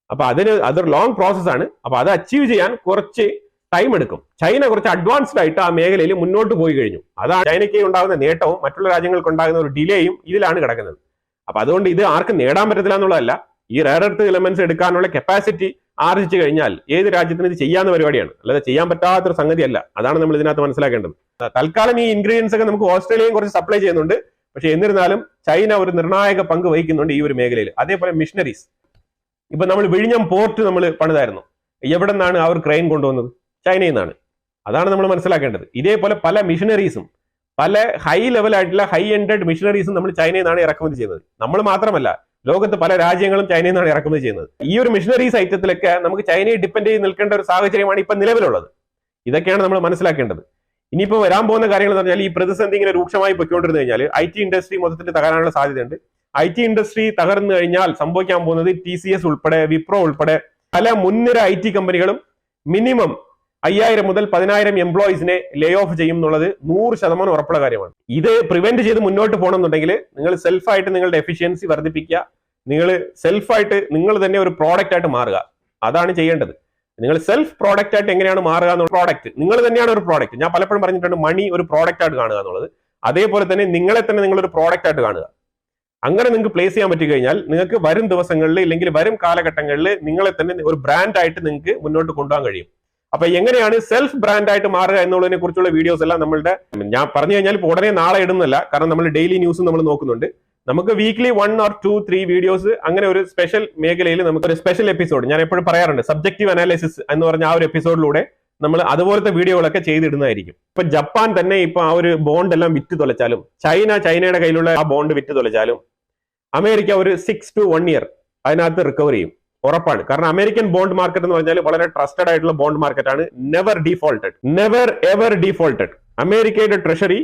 അപ്പൊ അതൊരു ലോങ് പ്രോസസ് ആണ്. അപ്പൊ അത് അച്ചീവ് ചെയ്യാൻ കുറച്ച് ടൈം എടുക്കും. ചൈന കുറച്ച് അഡ്വാൻസ്ഡ് ആയിട്ട് ആ മേഖലയിൽ മുന്നോട്ട് പോയി കഴിഞ്ഞു. അതാണ് ചൈനയ്ക്ക് ഉണ്ടാകുന്ന നേട്ടവും മറ്റുള്ള രാജ്യങ്ങൾക്ക് ഉണ്ടാകുന്ന ഒരു ഡിലേയും ഇതിലാണ് കിടക്കുന്നത്. അപ്പൊ അതുകൊണ്ട് ഇത് ആർക്കും നേടാൻ പറ്റത്തില്ല എന്നുള്ളതല്ല, ഈ റെയർ എർത്ത് എലമെന്റ്സ് എടുക്കാനുള്ള കപ്പാസിറ്റി ആർജിച്ചു കഴിഞ്ഞാൽ ഏത് രാജ്യത്തിനും ഇത് ചെയ്യാവുന്ന പരിപാടിയാണ്, അല്ലാതെ ചെയ്യാൻ പറ്റാത്തൊരു സംഗതിയല്ല. അതാണ് നമ്മൾ ഇതിനകത്ത് മനസ്സിലാക്കേണ്ടത്. തൽക്കാലം ഈ ഇൻഗ്രീഡിയൻസ് ഒക്കെ നമുക്ക് ഓസ്ട്രേലിയയും കുറച്ച് സപ്ലൈ ചെയ്യുന്നുണ്ട്. പക്ഷെ എന്നിരുന്നാലും ചൈന ഒരു നിർണായക പങ്ക് വഹിക്കുന്നുണ്ട് ഈ ഒരു മേഖലയിൽ. അതേപോലെ മിഷനറീസ്, ഇപ്പൊ നമ്മൾ വിഴിഞ്ഞം പോർട്ട് നമ്മൾ പണിതായിരുന്നു, എവിടെ നിന്നാണ് അവർ ക്രെയിൻ കൊണ്ടുവന്നത്? ചൈനയിൽ നിന്നാണ്. അതാണ് നമ്മൾ മനസ്സിലാക്കേണ്ടത്. ഇതേപോലെ പല മിഷനറീസും, പല ഹൈ ലെവൽ ആയിട്ടുള്ള ഹൈ എൻഡഡ് മിഷനറീസും നമ്മൾ ചൈനയിൽ നിന്നാണ് ഇറക്കുമതി ചെയ്യുന്നത്. നമ്മൾ മാത്രമല്ല, ലോകത്ത് പല രാജ്യങ്ങളും ചൈനയിൽ നിന്നാണ് ഇറക്കുമതി ചെയ്യുന്നത്. ഈ ഒരു മിഷനറീസ് ഐറ്റത്തിലൊക്കെ നമുക്ക് ചൈനയെ ഡിപ്പെൻഡ് ചെയ്ത് നിൽക്കേണ്ട ഒരു സാഹചര്യമാണ് ഇപ്പൊ നിലവിലുള്ളത്. ഇതൊക്കെയാണ് നമ്മൾ മനസ്സിലാക്കേണ്ടത്. ഇനിയിപ്പോ വരാൻ പോകുന്ന കാര്യങ്ങൾ എന്ന് പറഞ്ഞാൽ ഈ പ്രതിസന്ധി ഇങ്ങനെ രൂക്ഷമായി പൊയ്ക്കൊണ്ടിരുന്നു കഴിഞ്ഞാൽ IT ഇൻഡസ്ട്രി മൊത്തത്തിൽ തകരാനുള്ള സാധ്യതയുണ്ട്. IT ഇൻഡസ്ട്രി തകർന്നു കഴിഞ്ഞാൽ സംഭവിക്കാൻ പോകുന്നത് TCS ഉൾപ്പെടെ, വിപ്രോ ഉൾപ്പെടെ പല മുൻനിര IT കമ്പനികളും മിനിമം 5000 മുതൽ 10000 എംപ്ലോയീസിനെ ലേ ഓഫ് ചെയ്യും എന്നുള്ളത് 100% ഉറപ്പുള്ള കാര്യമാണ്. ഇത് പ്രിവെന്റ് ചെയ്ത് മുന്നോട്ട് പോകണമെന്നുണ്ടെങ്കിൽ നിങ്ങൾ സെൽഫായിട്ട് നിങ്ങളുടെ എഫിഷ്യൻസി വർദ്ധിപ്പിക്കുക, നിങ്ങൾ സെൽഫായിട്ട് നിങ്ങൾ തന്നെ ഒരു പ്രോഡക്റ്റ് ആയിട്ട് മാറുക. അതാണ് ചെയ്യേണ്ടത്. നിങ്ങൾ സെൽഫ് പ്രോഡക്റ്റ് ആയിട്ട് എങ്ങനെയാണ് മാറുക എന്നുള്ള പ്രോഡക്റ്റ് നിങ്ങൾ തന്നെയാണ് ഒരു പ്രോഡക്റ്റ്. ഞാൻ പലപ്പോഴും പറഞ്ഞിട്ടുണ്ട് മണി ഒരു പ്രോഡക്റ്റ് ആയിട്ട് കാണുക എന്നുള്ളത്. അതേപോലെ തന്നെ നിങ്ങളെ തന്നെ നിങ്ങളൊരു പ്രോഡക്റ്റ് ആയിട്ട് കാണുക. അങ്ങനെ നിങ്ങൾക്ക് പ്ലേസ് ചെയ്യാൻ പറ്റി കഴിഞ്ഞാൽ നിങ്ങൾക്ക് വരും ദിവസങ്ങളിൽ ഇല്ലെങ്കിൽ വരും കാലഘട്ടങ്ങളിൽ നിങ്ങളെ തന്നെ ഒരു ബ്രാൻഡ് ആയിട്ട് നിങ്ങൾക്ക് മുന്നോട്ട് കൊണ്ടുപോകാൻ കഴിയും. അപ്പൊ എങ്ങനെയാണ് സെൽഫ് ബ്രാൻഡ് ആയിട്ട് മാറുക എന്നുള്ളതിനെ കുറിച്ചുള്ള വീഡിയോസ് എല്ലാം നമ്മളുടെ, ഞാൻ പറഞ്ഞു കഴിഞ്ഞാൽ ഇപ്പോൾ ഉടനെ നാളെ ഇടുന്നില്ല, കാരണം നമ്മൾ ഡെയിലി ന്യൂസ് നമ്മൾ നോക്കുന്നുണ്ട്. നമുക്ക് വീക്ക്ലി 1 or 2, 3 വീഡിയോസ്, അങ്ങനെ ഒരു സ്പെഷ്യൽ മേഖലയിൽ നമുക്കൊരു സ്പെഷ്യൽ എപ്പിസോഡ്, ഞാൻ എപ്പോഴും പറയാറുണ്ട്, സബ്ജക്റ്റീവ് അനാലിസിസ് എന്ന് പറഞ്ഞ ആ ഒരു എപ്പിസോഡിലൂടെ നമ്മൾ അതുപോലത്തെ വീഡിയോകളൊക്കെ ചെയ്തിടുന്നതായിരിക്കും. ഇപ്പൊ ജപ്പാൻ തന്നെ ഇപ്പൊ ആ ഒരു ബോണ്ട് എല്ലാം വിറ്റ് തുലച്ചാലും, ചൈനയുടെ കയ്യിലുള്ള ആ ബോണ്ട് വിറ്റ് തുലച്ചാലും, അമേരിക്ക ഒരു 6 to 1 year അതിനകത്ത് റിക്കവർ ചെയ്യും, ഉറപ്പാണ്. കാരണം അമേരിക്കൻ ബോണ്ട് മാർക്കറ്റ് എന്ന് പറഞ്ഞാൽ വളരെ ട്രസ്റ്റഡ് ആയിട്ടുള്ള ബോണ്ട് മാർക്കറ്റ് ആണ്. Never ever defaulted. അമേരിക്കയുടെ ട്രഷറി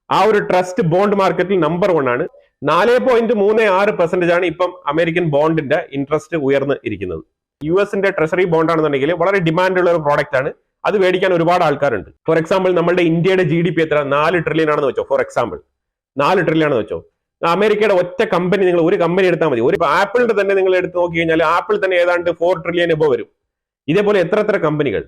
ആ ഒരു ട്രസ്റ്റ് ബോണ്ട് മാർക്കറ്റിൽ നമ്പർ 1 ആണ്. 4.36% ആണ് ഇപ്പം അമേരിക്കൻ ബോണ്ടിന്റെ ഇൻട്രസ്റ്റ് ഉയർന്ന് ഇരിക്കുന്നത്. US-ന്റെ ട്രഷറി ബോണ്ട് ആണെന്നുണ്ടെങ്കിൽ വളരെ ഡിമാൻഡ് ഉള്ള ഒരു പ്രോഡക്റ്റ് ആണ്. അത് മേടിക്കാൻ ഒരുപാട് ആൾക്കാരുണ്ട്. ഫോർ എക്സാമ്പിൾ നമ്മുടെ ഇന്ത്യയുടെ GDP എത്ര? 4 ട്രില്യൺ ആണെന്ന് വെച്ചോ. ഫോർ എക്സാമ്പിൾ 4 ട്രില്യൺ ആണെന്ന് വെച്ചോ. അമേരിക്കയുടെ ഒറ്റ കമ്പനി, നിങ്ങൾ ഒരു കമ്പനി എടുത്താൽ മതി, ഒരു ആപ്പിളിന്റെ തന്നെ നിങ്ങൾ എടുത്ത് നോക്കി കഴിഞ്ഞാൽ ആപ്പിൾ തന്നെ ഏതാണ്ട് 4 ട്രില്യൺ എബോ വരും. ഇതേപോലെ എത്ര കമ്പനികൾ.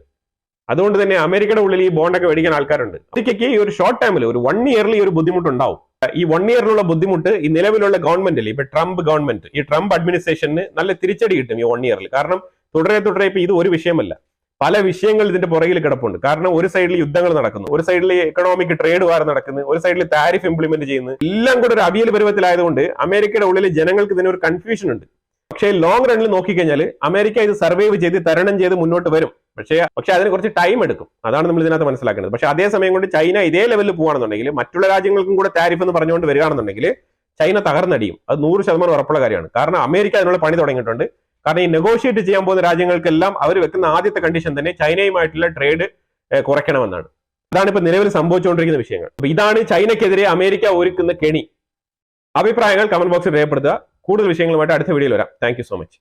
അതുകൊണ്ട് തന്നെ അമേരിക്കയുടെ ഉള്ളിൽ ഈ ബോണ്ടൊക്കെ മേടിക്കാൻ ആൾക്കാരുണ്ട്. ഒറ്റയ്ക്ക് ഈ ഒരു ഷോർട്ട് ടൈമിൽ ഒരു 1 ഇയർലി ഒരു ബുദ്ധിമുട്ടുണ്ടാവും. ഈ 1 ഇയറിലുള്ള ബുദ്ധിമുട്ട് ഈ നിലവിലുള്ള ഗവൺമെന്റിൽ, ഇപ്പൊ ട്രംപ് ഗവൺമെന്റ്, ഈ ട്രംപ് അഡ്മിനിസ്ട്രേഷന് നല്ല തിരിച്ചടി കിട്ടും ഈ 1 ഇയറിൽ. കാരണം തുടരെ ഇപ്പൊ ഇത് ഒരു വിഷയമല്ല, പല വിഷയങ്ങൾ ഇതിന്റെ പുറകിൽ കിടപ്പുണ്ട്. കാരണം ഒരു സൈഡിൽ യുദ്ധങ്ങൾ നടക്കുന്നു, ഒരു സൈഡിൽ എക്കണോമിക് ട്രേഡ് വാർ നടക്കുന്നു, ഒരു സൈഡിൽ താരിഫ് ഇംപ്ലിമെന്റ് ചെയ്യുന്നു. എല്ലാം കൂടെ ഒരു അവിയൽ പരുവത്തിലായതുകൊണ്ട് അമേരിക്കയുടെ ഉള്ളിൽ ജനങ്ങൾക്ക് ഇതിനൊരു കൺഫ്യൂഷൻ ഉണ്ട്. പക്ഷേ ലോങ് റണ്ണിൽ നോക്കിക്കഴിഞ്ഞാൽ അമേരിക്ക ഇത് സർവൈവ് ചെയ്ത് തരണം ചെയ്ത് മുന്നോട്ട് വരും. പക്ഷേ അതിന് കുറച്ച് ടൈം എടുക്കും. അതാണ് നമ്മൾ ഇതിനകത്ത് മനസ്സിലാക്കേണ്ടത്. പക്ഷേ അതേ സമയം കൊണ്ട് ചൈന ഇതേ ലെവലിൽ പോവാണെന്നുണ്ടെങ്കിൽ, മറ്റുള്ള രാജ്യങ്ങൾക്കും കൂടെ താരിഫ് എന്ന് പറഞ്ഞുകൊണ്ട് വരികയാണെന്നുണ്ടെങ്കിൽ ചൈന തകർന്നടിയും. അത് 100% ഉറപ്പുള്ള കാര്യമാണ്. കാരണം അമേരിക്ക അതിനുള്ള പണി തുടങ്ങിയിട്ടുണ്ട്. കാരണം ഈ നെഗോഷിയേറ്റ് ചെയ്യാൻ പോകുന്ന രാജ്യങ്ങൾക്കെല്ലാം അവർ വെക്കുന്ന ആദ്യത്തെ കണ്ടീഷൻ തന്നെ ചൈനയുമായിട്ടുള്ള ട്രേഡ് കുറയ്ക്കണമെന്നാണ്. അതാണ് ഇപ്പൊ നിലവിൽ സംഭവിച്ചുകൊണ്ടിരിക്കുന്ന വിഷയങ്ങൾ. അപ്പൊ ഇതാണ് ചൈനയ്ക്കെതിരെ അമേരിക്ക ഒരുക്കുന്ന കെണി. അഭിപ്രായങ്ങൾ കമന്റ് ബോക്സിൽ രേഖപ്പെടുത്തുക. കൂടുതൽ വിഷയങ്ങളുമായിട്ട് അടുത്ത വീഡിയോയിൽ വരാം. Thank you so much.